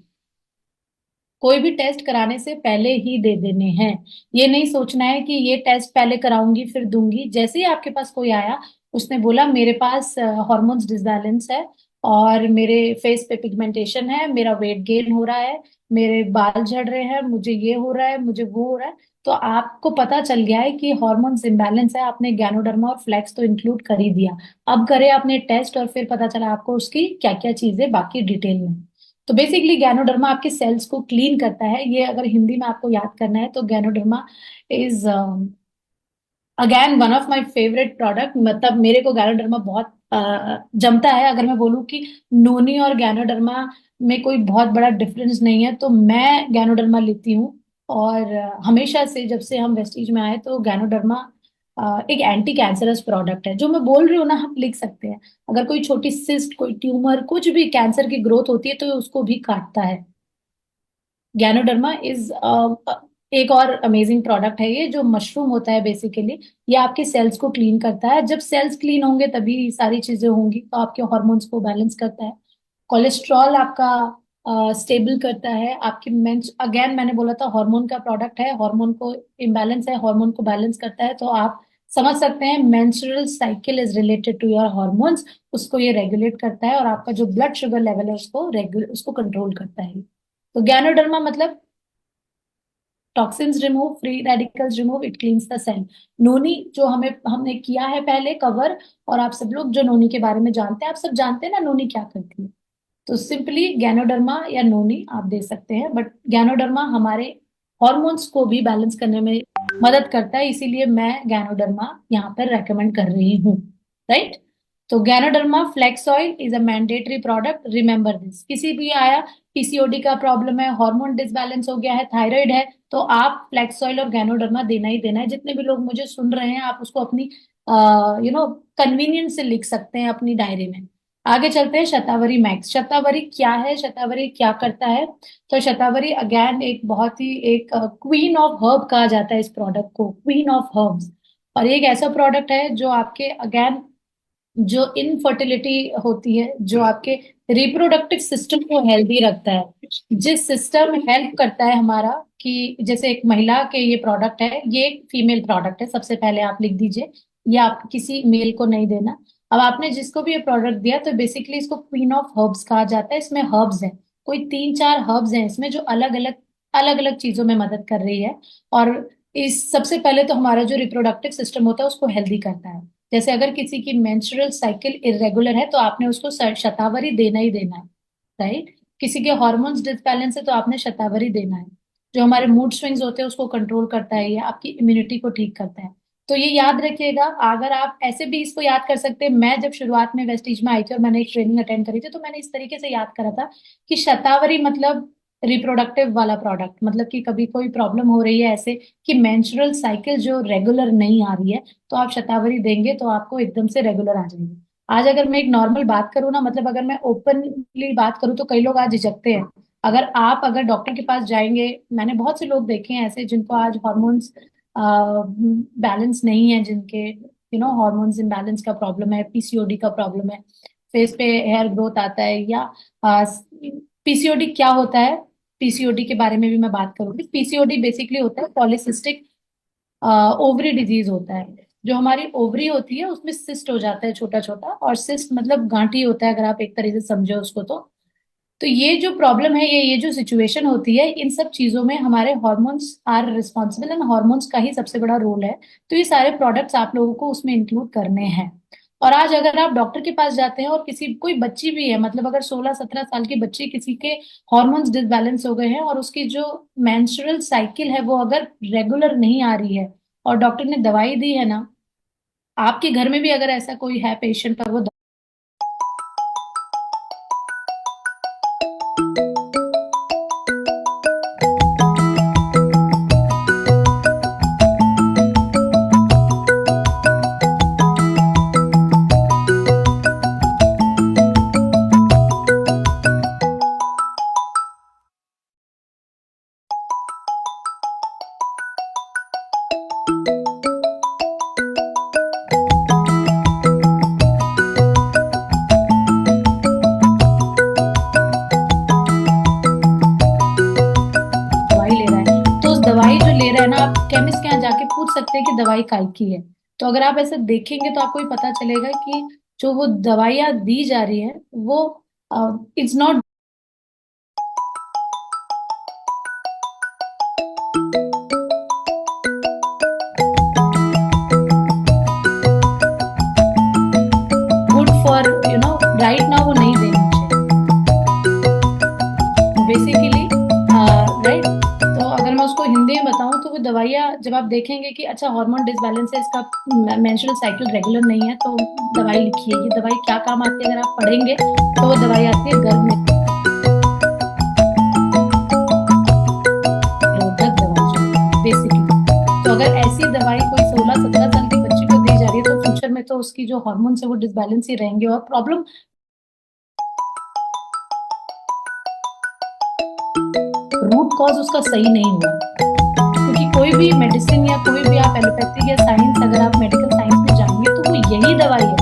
S1: कोई भी टेस्ट कराने से पहले ही दे देने हैं। ये नहीं सोचना है कि ये टेस्ट पहले कराऊंगी फिर दूंगी। जैसे ही आपके पास कोई आया, उसने बोला मेरे पास हार्मोन्स डिसबैलेंस है, और मेरे फेस पे पिगमेंटेशन है, मेरा वेट गेन हो रहा है, मेरे बाल झड़ रहे हैं, मुझे ये हो रहा है, मुझे वो हो रहा है, तो आपको पता चल गया है कि हार्मोन्स इम्बैलेंस है। आपने गैनोडर्मा और फ्लैक्स तो इंक्लूड कर ही दिया। अब करे आपने टेस्ट, और फिर पता चला आपको उसकी क्या क्या चीजें बाकी डिटेल में। तो बेसिकली गैनोडर्मा आपके सेल्स को क्लीन करता है। ये अगर हिंदी में आपको याद करना है, तो ganoderma is again one of my favourite product. मतलब मेरे को गैनोडर्मा बहुत जमता है। अगर मैं बोलूँ कि नोनी और गैनोडर्मा में कोई बहुत बड़ा डिफरेंस नहीं है, तो मैं गैनोडर्मा लेती हूँ। और हमेशा से जब से हम वेस्टीज में आए, तो गैनोडर्मा एक एंटी कैंसरस प्रोडक्ट है। जो मैं बोल रही हूँ ना, हम लिख सकते हैं। अगर कोई छोटी सिस्ट, कोई ट्यूमर, कुछ भी कैंसर की ग्रोथ होती है, तो ये उसको भी काटता है। गैनोडर्मा इज एक और अमेजिंग प्रोडक्ट है, ये जो मशरूम होता है बेसिकली, ये आपके सेल्स को क्लीन करता है। जब सेल्स क्लीन होंगे तभी सारी चीजें होंगी। तो आपके हॉर्मोन्स को बैलेंस करता है, कोलेस्ट्रॉल आपका स्टेबल करता है। आपकी मेंस, अगेन मैंने बोला था हार्मोन का प्रोडक्ट है, हार्मोन को इम्बैलेंस है, हार्मोन को बैलेंस करता है। तो आप समझ सकते हैं menstrual cycle is related to your hormones. उसको ये रेगुलेट करता है, और आपका जो ब्लड शुगर लेवल है उसको उसको कंट्रोल करता है। तो गैनोडर्मा मतलब toxins remove, free radicals remove, it cleanse the cell. Noni जो हमने किया है पहले कवर, और आप सब लोग जो नोनी के बारे में जानते हैं, आप सब जानते हैं ना नोनी क्या करती है। तो सिंपली गैनोडर्मा या नोनी आप दे सकते हैं, बट गैनोडर्मा हमारे हॉर्मोन्स को भी बैलेंस करने में मदद करता है, इसीलिए मैं गैनोडर्मा यहाँ पर रेकमेंड कर रही हूँ। राइट। तो ganoderma flax oil is a mandatory product, remember this. किसी भी आया पीसीओडी का प्रॉब्लम है, हार्मोन डिसबैलेंस हो गया है, थायराइड है, तो आप फ्लेक्स ऑयल और गैनोडर्मा देना ही देना है। जितने भी लोग मुझे सुन रहे हैं, आप उसको अपनी कन्वीनियंस से लिख सकते हैं अपनी डायरी में। आगे चलते हैं शतावरी मैक्स। शतावरी क्या है, शतावरी क्या करता है? तो शतावरी अगेन एक बहुत ही एक क्वीन ऑफ हर्ब कहा जाता है इस प्रोडक्ट को, क्वीन ऑफ हर्ब्स। और एक ऐसा प्रोडक्ट है जो आपके अगेन जो इनफर्टिलिटी होती है, जो आपके रिप्रोडक्टिव सिस्टम को हेल्दी रखता है। जिस सिस्टम हेल्प करता है हमारा, कि जैसे एक महिला के ये प्रोडक्ट है, ये एक फीमेल प्रोडक्ट है, सबसे पहले आप लिख दीजिए। ये आप किसी मेल को नहीं देना। अब आपने जिसको भी ये प्रोडक्ट दिया, तो बेसिकली इसको क्वीन ऑफ हर्ब्स कहा जाता है। इसमें हर्ब्स है, कोई 3 4 हर्ब्स हैं इसमें, जो अलग अलग चीजों में मदद कर रही है। और इस सबसे पहले तो हमारा जो रिप्रोडक्टिव सिस्टम होता है उसको हेल्दी करता है। जैसे अगर किसी की मेंस्ट्रुअल साइकिल इरेगुलर है, तो आपने उसको शतावरी देना ही देना है। राइट। किसी के हॉर्मोन्स डिसबैलेंस है, तो आपने शतावरी देना है। जो हमारे मूड स्विंग्स होते हैं उसको कंट्रोल करता है, या आपकी इम्यूनिटी को ठीक करता है। तो ये याद रखिएगा। अगर आप ऐसे भी इसको याद कर सकते हैं, मैं जब शुरुआत में वेस्टीज में आई थी और मैंने एक ट्रेनिंग अटेंड करी थी, तो मैंने इस तरीके से याद करा था कि शतावरी मतलब रिप्रोडक्टिव वाला प्रोडक्ट, मतलब कि कभी कोई प्रॉब्लम हो रही है ऐसे कि मेंस्ट्रुअल साइकिल जो रेगुलर नहीं आ रही है, तो आप शतावरी देंगे तो आपको एकदम से रेगुलर आ जाएंगे। आज अगर मैं एक नॉर्मल बात करूँ ना, मतलब अगर मैं ओपनली बात करूँ तो कई लोग आज झिझकते हैं। अगर डॉक्टर के पास जाएंगे, मैंने बहुत से लोग देखे हैं ऐसे जिनको आज हॉर्मोन्स बैलेंस नहीं है, जिनके हार्मोन्स इम्बैलेंस का प्रॉब्लम है, पीसीओडी का प्रॉब्लम है, फेस पे हेयर ग्रोथ आता है, या पीसीओडी क्या होता है, पीसीओडी के बारे में भी मैं बात करूंगी। पीसीओडी बेसिकली होता है पॉलिसिस्टिक ओवरी डिजीज होता है। जो हमारी ओवरी होती है उसमें सिस्ट हो जाता है छोटा छोटा, और सिस्ट मतलब गांठी होता है, अगर आप एक तरीके से समझो उसको तो ये जो प्रॉब्लम है, ये जो सिचुएशन होती है, इन सब चीजों में हमारे hormones are responsible, and hormones का ही सबसे बड़ा रोल है। तो ये सारे प्रोडक्ट्स आप लोगों को उसमें इंक्लूड करने हैं। और आज अगर आप डॉक्टर के पास जाते हैं और किसी कोई बच्ची भी है, मतलब अगर 16-17 साल की बच्ची, किसी के हॉर्मोन्स डिसबैलेंस हो गए हैं और उसकी जो मेंस्ट्रुअल साइकिल है वो अगर रेगुलर नहीं आ रही है, और डॉक्टर ने दवाई दी है ना, आपके घर में भी अगर ऐसा कोई है पेशेंट और वो दवाई ले रहा है, तो उस दवाई जो ले रहा है ना, आप केमिस्ट के यहाँ जाके पूछ सकते हैं कि दवाई काय की है। तो अगर आप ऐसे देखेंगे तो आपको ये पता चलेगा कि जो वो दवाइयाँ दी जा रही है वो it's not good for right now, वो नहीं देनी चाहिए बेसिकली, राइट। तो अगर मैं उसको हिंदी में बताऊं तो वो दवाइयाँ जब आप देखेंगे कि अच्छा हार्मोन डिसबैलेंस है, इसका मेंस्ट्रुअल साइकिल रेगुलर नहीं है, तो दवाई लिखी है। ये दवाई क्या काम आती है, अगर आप पढ़ेंगे तो वो दवाई आती है गर्भ निरोधक दवाई जो बेसिकली। तो अगर ऐसी दवाई कोई 16-17 साल की बच्ची को दी जा रही है, तो फ्यूचर में तो उसकी जो हॉर्मोन्स है वो डिसबैलेंस ही रहेंगे, और प्रॉब्लम रूट कॉज उसका सही नहीं हुआ। क्योंकि कोई भी मेडिसिन या कोई भी आप एलोपैथिक या साइंस, अगर आप मेडिकल साइंस में जाएंगे तो वो यही दवाई है।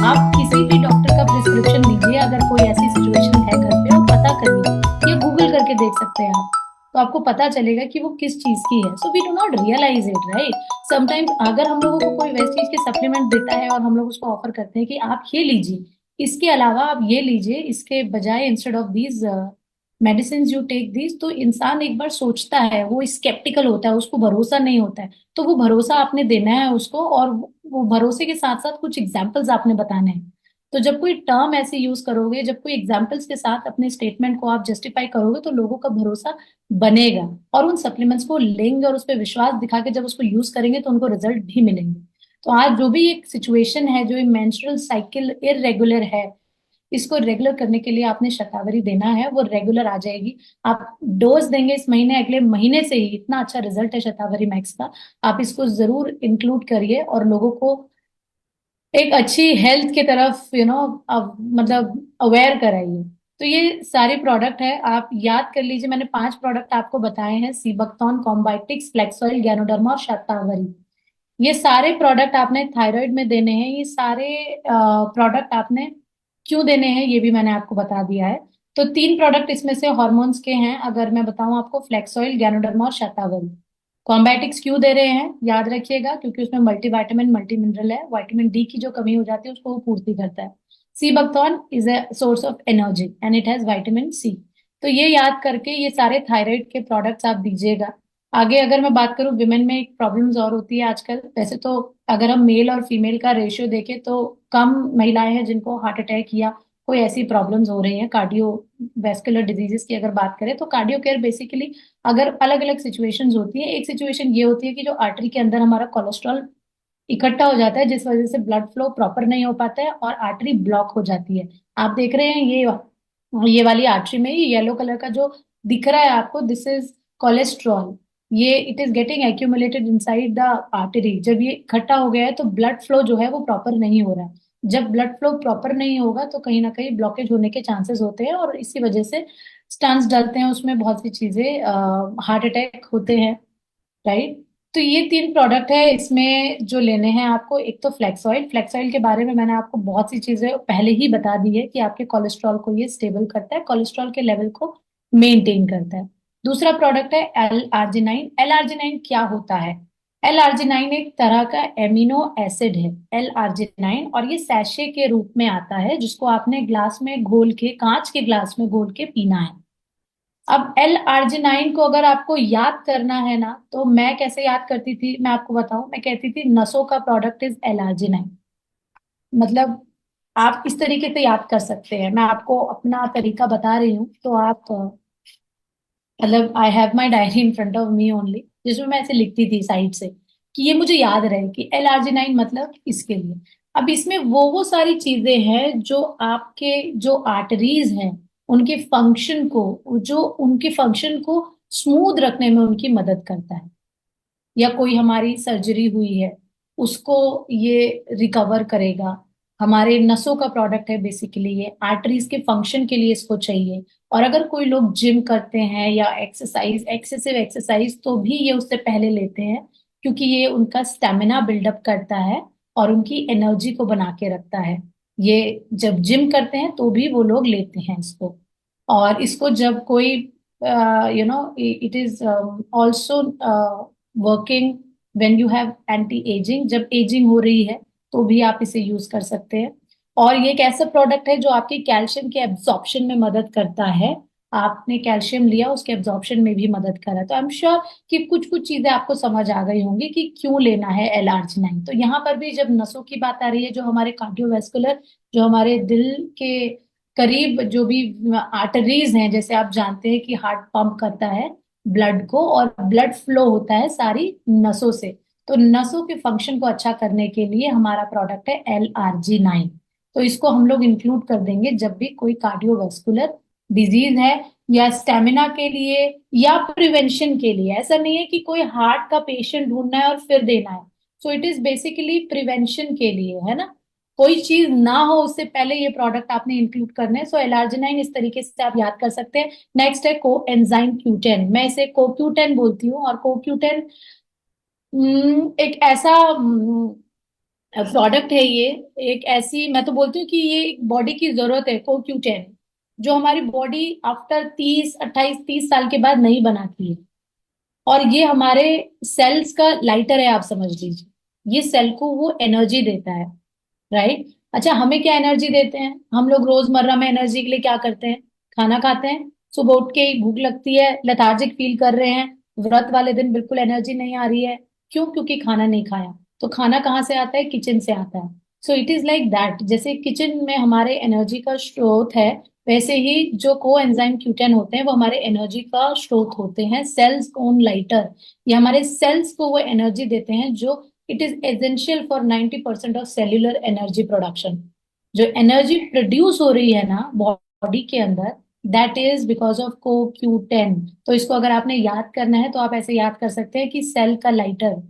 S1: आप किसी भी डॉक्टर का प्रिस्क्रिप्शन लीजिए, अगर कोई ऐसी सिचुएशन है घर पे, और पता करिए, ये गूगल करके देख सकते हैं आप, तो आपको पता चलेगा कि वो किस चीज की है। So we do not realise it, right. Sometimes अगर हम लोगों को कोई वैसी चीज के सप्लीमेंट देता है और हम लोग उसको ऑफर करते हैं कि आप ये लीजिए, इसके अलावा आप ये लीजिए, इसके बजाय instead of these medicine you take this, तो इंसान एक बार सोचता है, वो स्केप्टिकल होता है, उसको भरोसा नहीं होता है। तो वो भरोसा आपने देना है उसको, और वो भरोसे के साथ साथ कुछ एग्जाम्पल्स आपने बताने हैं। तो जब कोई टर्म ऐसे यूज करोगे, जब कोई एग्जाम्पल्स के साथ अपने स्टेटमेंट को आप जस्टिफाई करोगे, तो लोगों का भरोसा बनेगा, और उन सप्लीमेंट्स को लेंगे और उस पर विश्वास दिखा के जब उसको यूज करेंगे तो उनको रिजल्ट भी मिलेंगे। तो आज जो भी एक सिचुएशन है, जो मेंस्ट्रुअल साइकिल इरेगुलर है, इसको रेगुलर करने के लिए आपने शतावरी देना है, वो रेगुलर आ जाएगी। आप डोज देंगे इस महीने, अगले महीने से ही इतना अच्छा रिजल्ट है शतावरी मैक्स का। आप इसको जरूर इंक्लूड करिए और लोगों को एक अच्छी हेल्थ की तरफ मतलब अवेयर कराइए। तो ये सारे प्रोडक्ट है, आप याद कर लीजिए। मैंने 5 प्रोडक्ट आपको बताए हैं: सीबक्टॉन, कॉम्बाइटिक्स, फ्लेक्सॉइल, ज्ञानोडर्मा और शतावरी। ये सारे प्रोडक्ट आपने थायराइड में देने हैं। ये सारे प्रोडक्ट आपने क्यों देने हैं ये भी मैंने आपको बता दिया है। तो 3 प्रोडक्ट इसमें से हॉर्मोन्स के हैं, अगर मैं बताऊं आपको: फ्लेक्सॉइल, ज्ञानोडर्मा और शतावरी। कॉम्बैटिक्स क्यों दे रहे हैं याद रखिएगा, क्योंकि उसमें मल्टीविटामिन मल्टी मिनरल है, विटामिन डी की जो कमी हो जाती है उसको वो पूर्ति करता है। Sea buckthorn is a source of energy and it has vitamin C. तो ये याद करके ये सारे थायराइड के प्रोडक्ट्स आप दीजिएगा। आगे अगर मैं बात करूं, विमेन में एक प्रॉब्लम्स और होती है आजकल। वैसे तो अगर हम मेल और फीमेल का रेशियो देखें तो कम महिलाएं हैं जिनको हार्ट अटैक या कोई ऐसी प्रॉब्लम्स हो रही हैं। कार्डियो वेस्कुलर डिजीजेस की अगर बात करें तो कार्डियो केयर बेसिकली अगर अलग अलग सिचुएशंस होती है। एक सिचुएशन ये होती है कि जो आर्टरी के अंदर हमारा कोलेस्ट्रॉल इकट्ठा हो जाता है, जिस वजह से ब्लड फ्लो प्रॉपर नहीं हो पाता है और आर्टरी ब्लॉक हो जाती है। आप देख रहे हैं ये वाली आर्टरी में ये येलो कलर का जो दिख रहा है आपको, दिस इज कोलेस्ट्रॉल। ये it is getting accumulated inside the artery. जब ये इकट्ठा हो गया है तो ब्लड फ्लो जो है वो प्रॉपर नहीं हो रहा है। जब ब्लड फ्लो प्रॉपर नहीं होगा तो कहीं ना कहीं ब्लॉकेज होने के चांसेस होते हैं, और इसी वजह से स्टंट्स डलते हैं, उसमें बहुत सी चीजें, हार्ट अटैक होते हैं, राइट। तो ये 3 प्रोडक्ट है इसमें जो लेने हैं आपको। एक तो फ्लेक्स ऑयल, फ्लेक्स ऑयल के बारे में मैंने आपको बहुत सी चीजें पहले ही बता दी है कि आपके कोलेस्ट्रॉल को ये स्टेबल करता है, कोलेस्ट्रॉल के लेवल को मेंटेन करता है। दूसरा प्रोडक्ट है एल आर्जिनाइन। एल आर्जिनाइन क्या होता है? एल आर्जिनाइन एक तरह का एमिनो एसिड है, एल आर्जिनाइन, और ये सैशे के रूप में आता है, जिसको आपने ग्लास में घोल के, कांच के ग्लास में घोल के पीना है। अब एल आर्जिनाइन को अगर आपको याद करना है ना, तो मैं कैसे याद करती थी मैं आपको बताऊं। मैं कहती थी नसों का प्रोडक्ट इज एल आर्जिनाइन। मतलब आप इस तरीके से याद कर सकते हैं, मैं आपको अपना तरीका बता रही हूँ, तो आप मतलब I have my diary in front of me only, जिसमें मैं ऐसे लिखती थी साइड से कि ये मुझे याद रहे कि एल आर्जिनाइन मतलब इसके लिए। अब इसमें वो सारी चीजें हैं जो आपके जो आर्टरीज हैं उनके फंक्शन को, जो उनके फंक्शन को स्मूथ रखने में उनकी मदद करता है। या कोई हमारी सर्जरी हुई है उसको ये रिकवर करेगा। हमारे नसों का प्रोडक्ट है बेसिकली, ये आर्टरीज के फंक्शन के लिए इसको चाहिए। और अगर कोई लोग जिम करते हैं या एक्सरसाइज, एक्सेसिव एक्सरसाइज, तो भी ये उससे पहले लेते हैं, क्योंकि ये उनका स्टेमिना बिल्डअप करता है और उनकी एनर्जी को बना के रखता है। ये जब जिम करते हैं तो भी वो लोग लेते हैं इसको। और इसको जब कोई it is also working when you have anti ageing, जब एजिंग हो रही है तो भी आप इसे यूज कर सकते हैं। और ये एक ऐसा प्रोडक्ट है जो आपकी कैल्शियम के एब्जॉर्प्शन में मदद करता है। आपने कैल्शियम लिया, उसके एब्जॉर्प्शन में भी मदद करा। तो आई एम श्योर कि कुछ कुछ चीजें आपको समझ आ गई होंगी कि क्यों लेना है एल आर्जिनाइन। तो यहाँ पर भी जब नसों की बात आ रही है, जो हमारे कार्डियोवैस्कुलर, जो हमारे दिल के करीब जो भी आर्टरीज हैं, जैसे आप जानते हैं कि हार्ट पंप करता है ब्लड को, और ब्लड फ्लो होता है सारी नसों से। तो नसों के फंक्शन को अच्छा करने के लिए हमारा प्रोडक्ट है एल आर्जिनाइन। तो इसको हम लोग इंक्लूड कर देंगे जब भी कोई कार्डियोवैस्कुलर डिजीज है, या स्टेमिना के लिए, या प्रिवेंशन के लिए। ऐसा नहीं है कि कोई हार्ट का पेशेंट ढूंढना है और फिर देना है। So it is basically prevention के लिए, है ना। कोई चीज ना हो उससे पहले ये प्रोडक्ट आपने इंक्लूड करने हैं। सो एलार्जिनाइन इस तरीके से आप याद कर सकते हैं। नेक्स्ट है को एंजाइम क्यूटेन, मैं इसे कोक्यूटेन बोलती हूँ। और कोक्यूटेन एक ऐसा प्रोडक्ट है, ये एक ऐसी, मैं तो बोलती हूँ कि ये एक बॉडी की जरूरत है कोक्यूटेन, जो हमारी बॉडी आफ्टर 30 28 30 साल के बाद नहीं बनाती है। और ये हमारे सेल्स का लाइटर है, आप समझ लीजिए। ये सेल को वो एनर्जी देता है, राइट। अच्छा, हमें क्या एनर्जी देते हैं? हम लोग रोजमर्रा में एनर्जी के लिए क्या करते हैं? खाना खाते हैं, सुबह उठ के ही भूख लगती है, लेथार्जिक फील कर रहे हैं, व्रत वाले दिन बिल्कुल एनर्जी नहीं आ रही है। क्यों? क्योंकि खाना नहीं खाया। तो खाना कहाँ से आता है? किचन से आता है। So it is like that, जैसे किचन में हमारे एनर्जी का स्रोत है, वैसे ही जो को एंजाइम क्यूटेन होते हैं वो हमारे एनर्जी का स्रोत होते हैं, सेल्स ओन लाइटर। ये हमारे सेल्स को वो एनर्जी देते हैं जो it is essential for 90% of cellular energy production. जो एनर्जी प्रोड्यूस हो रही है ना बॉडी के अंदर, that is because of CoQ10। तो इसको अगर आपने याद करना है तो आप ऐसे याद कर सकते हैं कि सेल का लाइटर,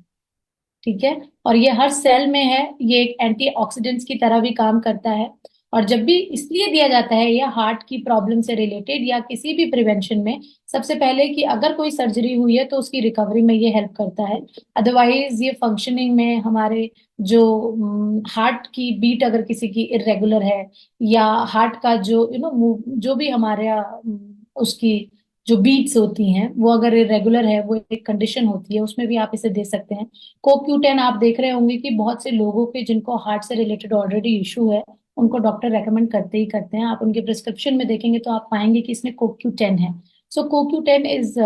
S1: ठीक है। और ये हर सेल में है, ये एक एंटीऑक्सीडेंट्स की तरह भी काम करता है। और जब भी इसलिए दिया जाता है ये हार्ट की प्रॉब्लम से रिलेटेड या किसी भी प्रिवेंशन में, सबसे पहले कि अगर कोई सर्जरी हुई है तो उसकी रिकवरी में ये हेल्प करता है। अदरवाइज ये फंक्शनिंग में हमारे जो हार्ट की बीट अगर किसी की इरेगुलर है, या हार्ट का जो जो भी हमारे उसकी जो बीट्स होती हैं वो अगर इरेगुलर है, वो एक कंडीशन होती है, उसमें भी आप इसे दे सकते हैं। CoQ10 आप देख रहे होंगे कि बहुत से लोगों के जिनको हार्ट से रिलेटेड ऑलरेडी इशू है, उनको डॉक्टर रेकमेंड करते ही करते हैं। आप उनके प्रिस्क्रिप्शन में देखेंगे तो आप पाएंगे कि इसमें CoQ10 है। सो CoQ10 इज,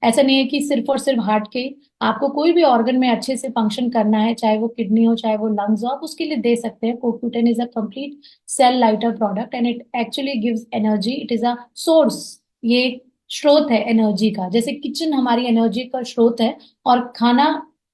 S1: ऐसा नहीं है कि सिर्फ और सिर्फ हार्ट के, आपको कोई भी ऑर्गन में अच्छे से फंक्शन करना है, चाहे वो किडनी हो चाहे वो लंग्स हो, आप उसके लिए दे सकते हैं। CoQ10 is a complete cell lighter product and it actually gives energy. It is a source, ये एक स्रोत है एनर्जी का। जैसे किचन हमारी एनर्जी का स्रोत है और खाना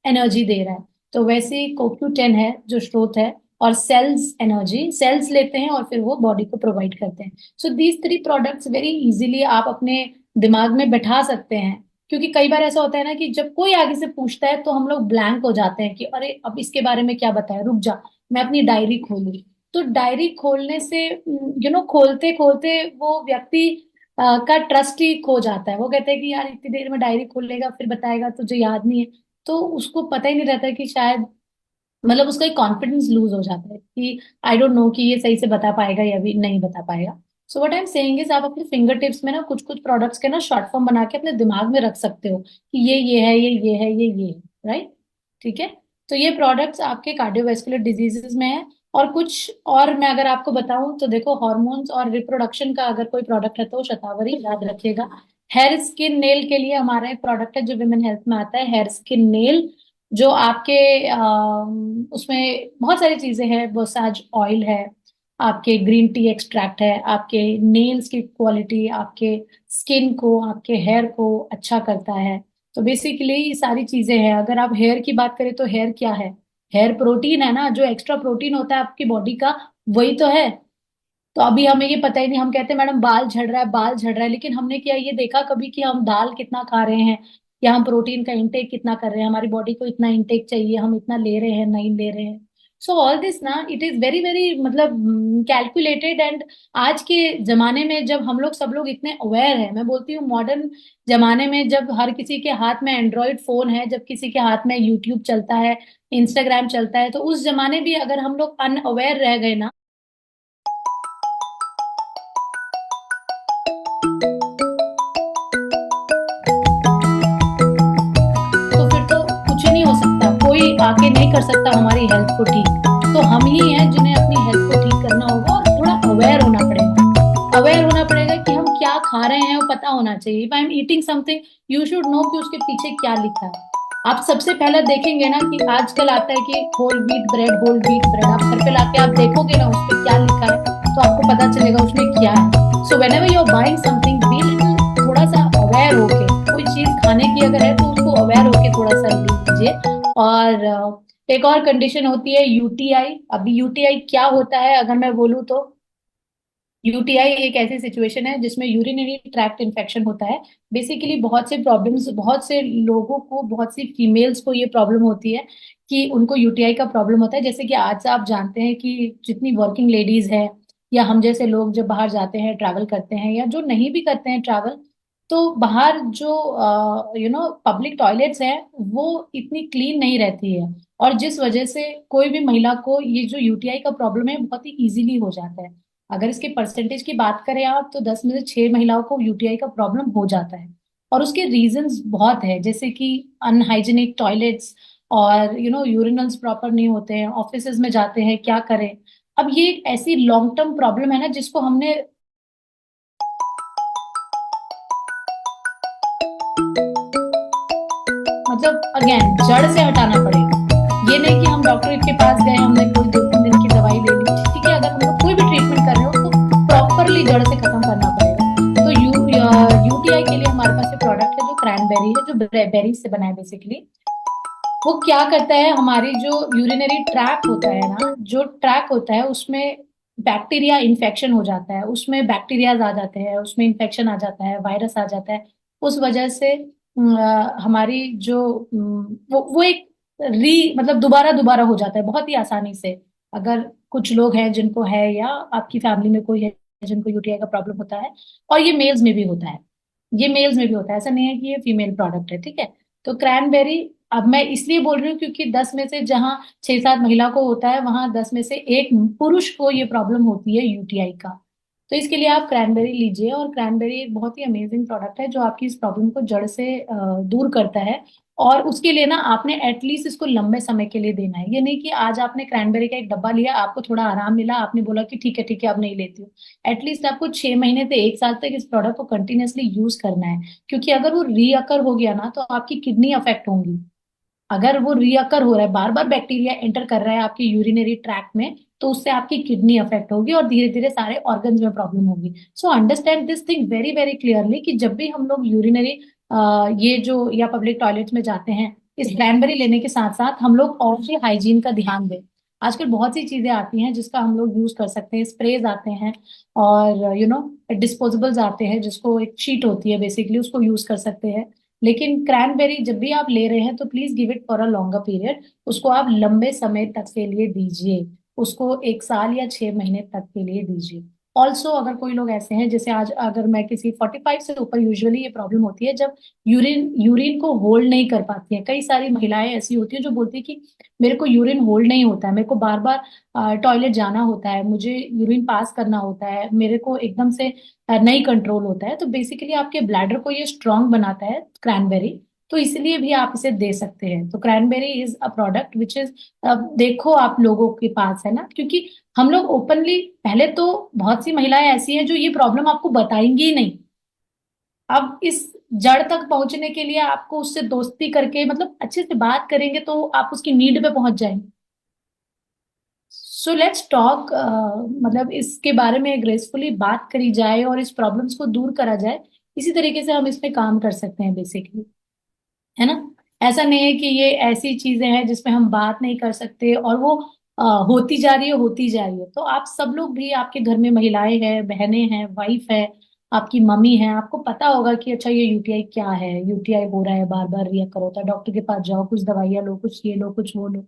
S1: एनर्जी दे रहा है, तो वैसे ही CoQ10 है जो स्रोत है, और सेल्स एनर्जी, सेल्स लेते हैं और फिर वो बॉडी को प्रोवाइड करते हैं। So these 3 products very easily आप अपने दिमाग में बैठा सकते हैं। क्योंकि कई बार ऐसा होता है ना कि जब कोई आगे से पूछता है तो हम लोग ब्लैंक हो जाते हैं कि अरे अब इसके बारे में क्या बताएं, रुक जा, मैं अपनी डायरी खोलूं। तो डायरी खोलने से खोलते खोलते वो व्यक्ति का ट्रस्ट ही खो जाता है। वो कहते हैं कि यार इतनी देर में डायरी खोलेगा फिर बताएगा, तुझे याद नहीं है। तो उसको पता ही नहीं रहता कि शायद, मतलब उसका एक कॉन्फिडेंस लूज हो जाता है कि आई डोंट नो कि ये सही से बता पाएगा या भी नहीं बता पाएगा। So what I am saying is, आप अपने फिंगर टिप्स में ना कुछ कुछ प्रोडक्ट्स के ना शॉर्ट फॉर्म बना के अपने दिमाग में रख सकते हो कि ये है, ये है, ये है, राइट। ठीक है। तो ये प्रोडक्ट्स आपके कार्डियोवास्कुलर डिजीजेस में है। और कुछ और मैं अगर आपको बताऊं तो देखो, हार्मोन्स और रिप्रोडक्शन का अगर कोई प्रोडक्ट है तो शतावरी याद रखिएगा। हेयर स्किन नेल के लिए हमारा एक प्रोडक्ट है जो विमेन हेल्थ में आता है, हेयर स्किन नेल। जो आपके उसमें बहुत सारी चीजें हैं, मसाज ऑयल है, आपके ग्रीन टी एक्सट्रैक्ट है, आपके नेल्स की क्वालिटी, आपके स्किन को, आपके हेयर को अच्छा करता है। तो बेसिकली ये सारी चीजें हैं। अगर आप हेयर की बात करें तो हेयर क्या है? हेयर प्रोटीन है ना, जो एक्स्ट्रा प्रोटीन होता है आपकी बॉडी का, वही तो है। तो अभी हमें ये पता ही नहीं, हम कहते हैं मैडम बाल झड़ रहा है, बाल झड़ रहा है, लेकिन हमने क्या ये देखा कभी कि हम दाल कितना खा रहे हैं या हम प्रोटीन का इंटेक कितना कर रहे हैं? हमारी बॉडी को इतना इंटेक चाहिए, हम इतना ले रहे हैं, नहीं ले रहे हैं? सो ऑल दिस ना, इट इज वेरी वेरी मतलब कैलकुलेटेड। एंड आज के जमाने में जब हम लोग सब लोग इतने अवेयर हैं, मैं बोलती हूँ मॉडर्न जमाने में जब हर किसी के हाथ में एंड्रॉइड फोन है, जब किसी के हाथ में यूट्यूब चलता है, इंस्टाग्राम चलता है, तो उस जमाने भी अगर हम लोग अनअवेयर रह गए ना, तो फिर तो कुछ ही नहीं हो सकता, कोई आके नहीं कर सकता हमारी हेल्थ को ठीक। तो हम ही हैं जिन्हें अपनी हेल्थ को ठीक करना होगा और थोड़ा अवेयर होना पड़ेगा। अवेयर होना पड़ेगा कि हम क्या खा रहे हैं, वो पता होना चाहिए। If I am eating something, you should know कि उसके पीछे क्या लिखा है। आप सबसे पहले देखेंगे ना कि आजकल आता है कि whole wheat bread, whole wheat bread, आप घर पे लाके आप देखोगे ना उस पे क्या लिखा है, तो आपको पता चलेगा उसमें क्या है। So whenever you are buying something, be little, थोड़ा सा अवेयर होके, कोई चीज खाने की अगर है तो उसको अवेयर होके थोड़ा सा लीजिए। और एक और कंडीशन होती है यूटीआई। अभी यूटीआई क्या होता है अगर मैं बोलूँ तो, यूटीआई एक ऐसी सिचुएशन है जिसमें यूरिनरी ट्रैक्ट इन्फेक्शन होता है। बेसिकली बहुत से प्रॉब्लम्स, बहुत से लोगों को, बहुत सी फीमेल्स को ये प्रॉब्लम होती है कि उनको यूटीआई का प्रॉब्लम होता है। जैसे कि आज आप जानते हैं कि जितनी वर्किंग लेडीज है या हम जैसे लोग जब बाहर जाते हैं, ट्रैवल करते हैं, या जो नहीं भी करते हैं ट्रैवल, तो बाहर जो पब्लिक टॉयलेट्स हैं वो इतनी क्लीन नहीं रहती है। और जिस वजह से कोई भी महिला को ये जो यूटीआई का प्रॉब्लम है बहुत ही इजीली हो जाता है। अगर इसके परसेंटेज की बात करें आप, तो 10 में से 6 महिलाओं को यूटीआई का प्रॉब्लम हो जाता है। और उसके रीजंस बहुत है, जैसे कि अनहाइजीनिक टॉयलेट्स, और यूरिनल्स प्रॉपर नहीं होते हैं, ऑफिसेज में जाते हैं, क्या करें। अब ये एक ऐसी लॉन्ग टर्म प्रॉब्लम है ना जिसको हमने, मतलब अगेन जड़ से हटाना पड़ेगा। ये नहीं कि हम डॉक्टर के पास गए, हमने कोई 2-3 दिन की दवाई ले ली, ठीक है। अगर हम लोग कोई भी ट्रीटमेंट कर रहे हो उसको प्रॉपरली जड़ से खत्म करना पड़ेगा। तो यूटीआई के लिए हमारे पास एक प्रोडक्ट है जो क्रैनबेरी है, जो बेरी से बना है बेसिकली। वो क्या करता है, हमारी जो यूरिनरी ट्रैक होता है ना, जो ट्रैक होता है उसमें बैक्टीरिया इन्फेक्शन हो जाता है, उसमें बैक्टीरियाज आ जाते हैं, उसमें इन्फेक्शन आ जाता है, वायरस आ जाता है। उस वजह से हमारी जो वो एक मतलब दोबारा दोबारा हो जाता है बहुत ही आसानी से। अगर कुछ लोग हैं जिनको है, या आपकी फैमिली में कोई है जिनको यूटीआई का प्रॉब्लम होता है, और ये मेल्स में भी होता है, ये मेल्स में भी होता है, ऐसा नहीं है कि ये फीमेल प्रोडक्ट है, ठीक है। तो क्रैनबेरी, अब मैं इसलिए बोल रही हूँ क्योंकि 10 में से जहाँ 6-7 महिला को होता है, वहां 10 में से एक पुरुष को ये प्रॉब्लम होती है यूटीआई का। तो इसके लिए आप क्रैनबेरी लीजिए, और क्रैनबेरी एक बहुत ही अमेजिंग प्रोडक्ट है जो आपकी इस प्रॉब्लम को जड़ से दूर करता है। और उसके लिए ना आपने एटलीस्ट इसको लंबे समय के लिए देना है। ये नहीं कि आज आपने क्रैनबेरी का एक डब्बा लिया, आपको थोड़ा आराम मिला, आपने बोला कि ठीक है अब नहीं लेती हूँ। एटलीस्ट आपको 6 महीने से 1 साल तक इस प्रोडक्ट को कंटिन्यूअसली यूज करना है। क्योंकि अगर वो रीअकर हो गया ना तो आपकी किडनी अफेक्ट होंगी। अगर वो रीअकर हो रहा है, बार बार बैक्टीरिया एंटर कर रहा है आपकी यूरिनरी ट्रैक्ट में, तो उससे आपकी किडनी अफेक्ट होगी और धीरे धीरे सारे ऑर्गन्स में प्रॉब्लम होगी। So understand this thing very very clearly कि जब भी हम लोग यूरिनरी ये जो या पब्लिक टॉयलेट्स में जाते हैं, इस क्रैनबेरी लेने के साथ साथ हम लोग और भी हाइजीन का ध्यान दें। आजकल बहुत सी चीजें आती हैं जिसका हम लोग यूज कर सकते हैं, स्प्रेज आते हैं, और डिस्पोजेबल्स आते हैं, जिसको एक शीट होती है बेसिकली, उसको यूज कर सकते हैं। लेकिन क्रैनबेरी जब भी आप ले रहे हैं तो please give it for a longer period, उसको आप लंबे समय तक के लिए दीजिए, उसको 1 साल या 6 महीने तक के लिए दीजिए। ऑल्सो अगर कोई लोग ऐसे हैं, जैसे आज अगर मैं किसी 45 से ऊपर, यूजुअली ये प्रॉब्लम होती है जब यूरिन यूरिन को होल्ड नहीं कर पाती हैं। कई सारी महिलाएं ऐसी होती हैं जो बोलती है कि मेरे को यूरिन होल्ड नहीं होता है, मेरे को बार बार टॉयलेट जाना होता है, मुझे यूरिन पास करना होता है, मेरे को एकदम से नहीं कंट्रोल होता है। तो बेसिकली आपके ब्लैडर को ये स्ट्रांग बनाता है क्रैनबेरी, तो इसलिए भी आप इसे दे सकते हैं। तो cranberry is a product which is, देखो आप लोगों के पास है ना, क्योंकि हम लोग ओपनली, पहले तो बहुत सी महिलाएं ऐसी हैं जो ये प्रॉब्लम आपको बताएंगी ही नहीं। अब इस जड़ तक पहुंचने के लिए आपको उससे दोस्ती करके, मतलब अच्छे से बात करेंगे तो आप उसकी नीड पे पहुंच जाएंगे। सो लेट्स टॉक, मतलब इसके बारे में ग्रेसफुली बात करी जाए और इस प्रॉब्लम्स को दूर करा जाए। इसी तरीके से हम इस पे काम कर सकते हैं बेसिकली, है ना। ऐसा नहीं है कि ये ऐसी चीजें हैं जिसमें हम बात नहीं कर सकते और वो होती जा रही है, होती जा रही है। तो आप सब लोग भी, आपके घर में महिलाएं हैं, बहनें हैं, वाइफ है, आपकी मम्मी है, आपको पता होगा कि अच्छा ये यूटीआई क्या है, यूटीआई हो रहा है, बार बार रिएक्ट करो, तो डॉक्टर के पास जाओ, कुछ दवाइयाँ लो, कुछ ये लो, कुछ वो लो।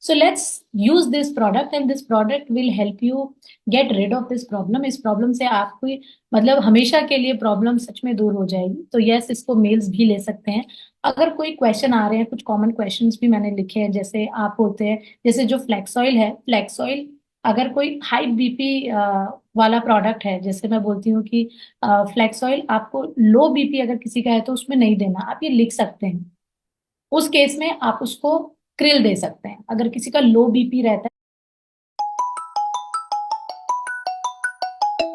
S1: So let's use this product and this product will help you get rid of this problem. इस प्रॉब्लम से आपको मतलब हमेशा के लिए प्रॉब्लम सच में दूर हो जाएगी। तो यस, इसको मेल्स भी ले सकते हैं। अगर कोई क्वेश्चन आ रहे हैं, कुछ कॉमन क्वेश्चंस भी मैंने लिखे हैं, जैसे आप होते हैं, जैसे जो फ्लैक्स ऑयल है, फ्लैक्स ऑयल अगर कोई हाई बीपी वाला प्रोडक्ट है, जैसे मैं बोलती हूँ कि फ्लैक्स ऑयल आपको लो बीपी अगर किसी का है तो उसमें नहीं देना, आप ये लिख सकते हैं। उस केस में आप उसको क्रिल दे सकते हैं। अगर किसी का लो बीपी रहता है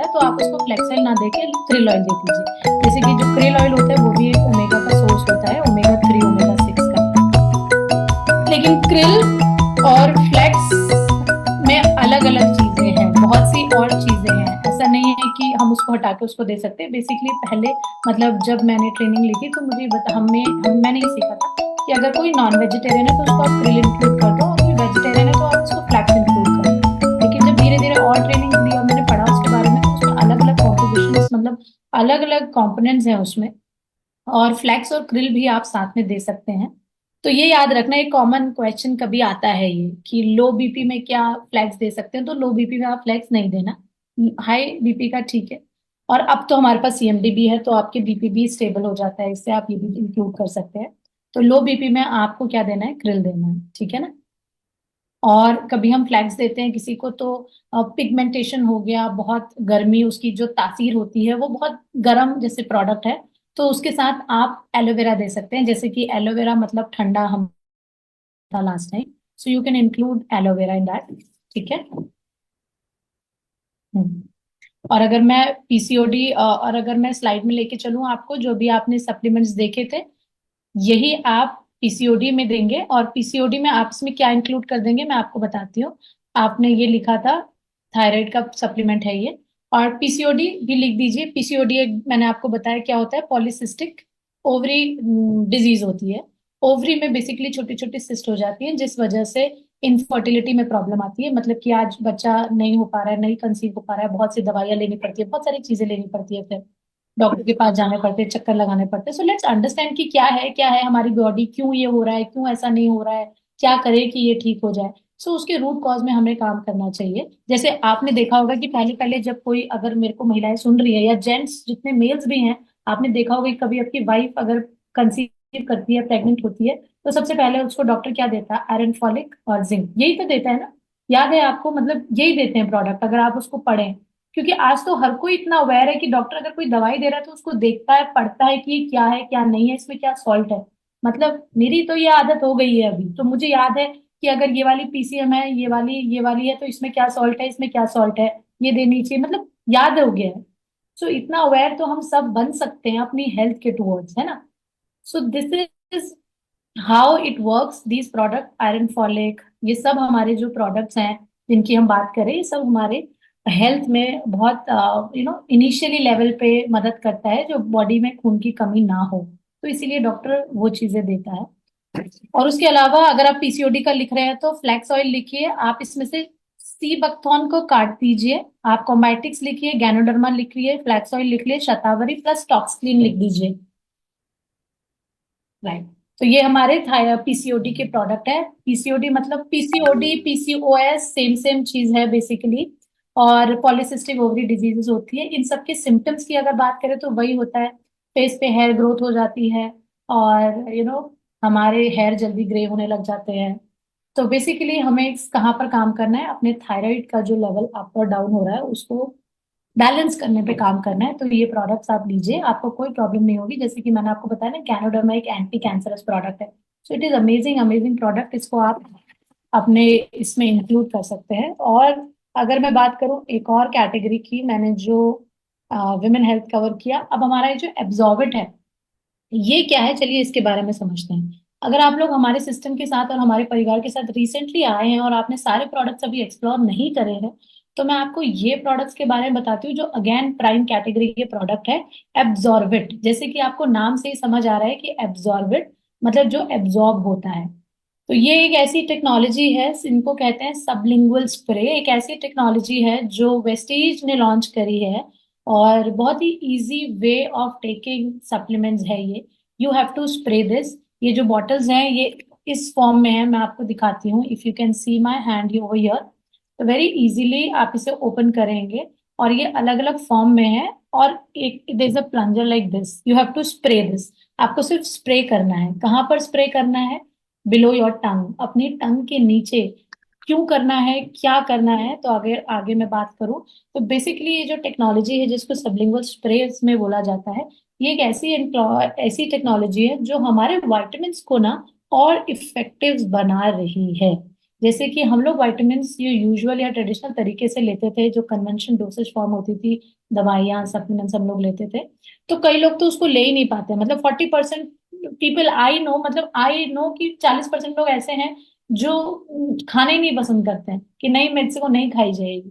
S1: तो आप उसको फ्लैक्स ऑयल ना देके क्रिल ऑयल दे दीजिए। जैसे कि जो क्रिल ऑयल होता है वो भी एक ओमेगा का सोर्स होता है, ओमेगा 3 ओमेगा 6 का। लेकिन क्रिल और फ्लेक्स में अलग अलग चीजें हैं, बहुत सी और चीजें हैं। ऐसा नहीं है कि हम उसको हटा के उसको दे सकते हैं। बेसिकली पहले, मतलब जब मैंने ट्रेनिंग ली थी तो मुझे मैंने ये सीखा था कि अगर कोई नॉन वेजिटेरियन है तो उसको आप क्रिल इंक्लूड कर दो, और कोई वेजिटेरियन है तो आप उसको फ्लैक्स इंक्लूड कर दो। लेकिन जब धीरे धीरे और ट्रेनिंग ली और मैंने पढ़ा उसके बारे में, तो उसमें अलग अलग कॉम्पोजिशन, मतलब अलग अलग कॉम्पोनेंट्स हैं उसमें, और फ्लैक्स और क्रिल भी आप साथ में दे सकते हैं। तो ये याद रखना, एक कॉमन क्वेश्चन कभी आता है ये कि लो बीपी में क्या फ्लैक्स दे सकते हैं, तो लो बीपी में आप फ्लैक्स नहीं देना, हाई बीपी का ठीक है। और अब तो हमारे पास सीएमडी भी है, तो आपके बीपी भी स्टेबल हो जाता है, इससे आप ये भी इंक्लूड कर सकते हैं। तो लो बीपी में आपको क्या देना है, क्रिल देना है, ठीक है ना। और कभी हम फ्लैक्स देते हैं किसी को तो पिगमेंटेशन हो गया, बहुत गर्मी, उसकी जो तासीर होती है वो बहुत गर्म जैसे प्रोडक्ट है, तो उसके साथ आप एलोवेरा दे सकते हैं। जैसे कि एलोवेरा मतलब ठंडा हम था last time, so you can include aloe vera in that, ठीक है। हम्म। और अगर मैं पीसीओडी, और अगर मैं स्लाइड में लेके चलूं आपको, जो भी आपने सप्लीमेंट्स देखे थे यही आप पीसीओडी में देंगे। और पीसीओडी में आप इसमें क्या इंक्लूड कर देंगे मैं आपको बताती हूँ। आपने ये लिखा था, थायराइड का सप्लीमेंट है ये, और पीसीओडी भी लिख दीजिए। पीसीओडी एक मैंने आपको बताया क्या होता है, पॉलिसिस्टिक ओवरी डिजीज होती है। ओवरी में बेसिकली छोटी छोटी सिस्ट हो जाती है, जिस वजह से इनफर्टिलिटी में प्रॉब्लम आती है। मतलब कि आज बच्चा नहीं हो पा रहा है, नहीं कंसीव हो पा रहा है, बहुत सी दवाइयां लेनी पड़ती है, बहुत सारी चीजें लेनी पड़ती है, फिर डॉक्टर के पास जाने पड़ते हैं, चक्कर लगाने पड़ते हैं। सो लेट्स अंडरस्टैंड कि क्या है हमारी बॉडी, क्यों ये हो रहा है, क्यों ऐसा नहीं हो रहा है, क्या करें कि ये ठीक हो जाए। सो उसके रूट कॉज में हमें काम करना चाहिए। जैसे आपने देखा होगा कि पहले पहले जब कोई, अगर मेरे को महिलाएं सुन रही है या जेंट्स जितने मेल्स भी हैं, आपने देखा होगा कि कभी आपकी वाइफ अगर कंसीव करती है, प्रेग्नेंट होती है, तो सबसे पहले उसको डॉक्टर क्या देता है, आयरन फॉलिक और जिंक, यही तो देता है ना। याद है आपको, मतलब यही देते हैं प्रोडक्ट, अगर आप उसको पढ़ें। क्योंकि आज तो हर कोई इतना अवेयर है कि डॉक्टर अगर कोई दवाई दे रहा है तो उसको देखता है, पढ़ता है कि ये क्या है, क्या नहीं है, इसमें क्या सॉल्ट है। मतलब मेरी तो ये आदत हो गई है अभी, तो मुझे याद है कि अगर ये वाली पीसीएम है, ये वाली है, तो इसमें क्या सॉल्ट है, इसमें क्या सॉल्ट है, ये देनी चाहिए, मतलब याद हो गया है। सो इतना अवेयर तो हम सब बन सकते हैं अपनी हेल्थ के टुवर्ड्स, है ना। So this is how it works, these product, iron folic, ये सब हमारे जो प्रोडक्ट्स हैं जिनकी हम बात करें, ये सब हमारे हेल्थ में बहुत इनिशियली लेवल पे मदद करता है, जो बॉडी में खून की कमी ना हो। तो इसीलिए डॉक्टर वो चीजें देता है। और उसके अलावा अगर आप पीसीओडी का लिख रहे हैं तो फ्लैक्स ऑयल लिखिए, आप इसमें से सी बकथॉर्न को काट दीजिए, आप कोमाइटिक्स लिखिए, गैनोडर्मा लिखिए, फ्लैक्स ऑयल लिख लिए, शतावरी प्लस टॉक्सक्लीन लिख दीजिए। राइट। तो ये हमारे पीसीओडी के प्रोडक्ट है। पीसीओडी मतलब पीसीओडी पीसीओएस सेम सेम चीज है बेसिकली। और पॉलीसिस्टिक ओवरी डिजीजेस होती है। इन सब के सिम्टम्स की अगर बात करें तो वही होता है, फेस पे हेयर ग्रोथ हो जाती है, और हमारे हेयर जल्दी ग्रे होने लग जाते हैं। तो बेसिकली हमें कहाँ पर काम करना है, अपने थायराइड का जो लेवल अप और डाउन हो रहा है उसको बैलेंस करने पे काम करना है। तो ये प्रोडक्ट्स आप लीजिए, आपको कोई प्रॉब्लम नहीं होगी। जैसे कि मैंने आपको बताया ना, कैनोडर्मा एक एंटी कैंसरस प्रोडक्ट है। So it is amazing amazing product. इसको आप अपने इसमें इंक्लूड कर सकते हैं। और अगर मैं बात करूं एक और कैटेगरी की, मैंने जो विमेन हेल्थ कवर किया, अब हमारा ये जो एब्जॉर्बेट है ये क्या है, चलिए इसके बारे में समझते हैं। अगर आप लोग हमारे सिस्टम के साथ और हमारे परिवार के साथ रिसेंटली आए हैं और आपने सारे प्रोडक्ट्स अभी एक्सप्लोर नहीं करे हैं, तो मैं आपको ये प्रोडक्ट्स के बारे में बताती हूँ जो अगेन प्राइम कैटेगरी के प्रोडक्ट है। एब्जॉर्बिट, जैसे कि आपको नाम से ही समझ आ रहा है कि एब्जॉर्बिट मतलब जो एब्जॉर्ब होता है। तो ये एक ऐसी टेक्नोलॉजी है, इनको कहते हैं सबलिंगुअल स्प्रे। एक ऐसी टेक्नोलॉजी है जो वेस्टीज ने लॉन्च करी है, और बहुत ही easy way of taking supplements है ये। You have to spray this. ये जो बॉटल्स हैं ये इस फॉर्म में है, मैं आपको दिखाती हूँ। If you can see my hand over here, तो वेरी इजीली आप इसे ओपन करेंगे, और ये अलग अलग फॉर्म में है। और एक there is a plunger like this, you have to spray this. आपको सिर्फ स्प्रे करना है। कहाँ पर स्प्रे करना है? बिलो योर टंग, अपनी टंग के नीचे। क्यों करना है, क्या करना है, तो आगे आगे मैं बात करूं। तो बेसिकली ये जो टेक्नोलॉजी है जिसको सबलिंगुअल स्प्रे में बोला जाता है, ये एक ऐसी टेक्नोलॉजी है जो हमारे वाइटामिन्स को ना और इफेक्टिव बना रही है। जैसे कि हम लोग वाइटामिन्स ये यूजुअल या ट्रेडिशनल तरीके से लेते थे, जो कन्वेंशन डोसेज फॉर्म होती थी, दवाइयाँ सप्लीमेंट्स हम लोग लेते थे। तो कई लोग तो उसको ले ही नहीं पाते, मतलब 40% पीपल आई नो, मतलब आई नो कि 40% लोग ऐसे हैं जो खाना ही नहीं पसंद करते हैं, कि नहीं मेरे से को नहीं खाई जाएगी।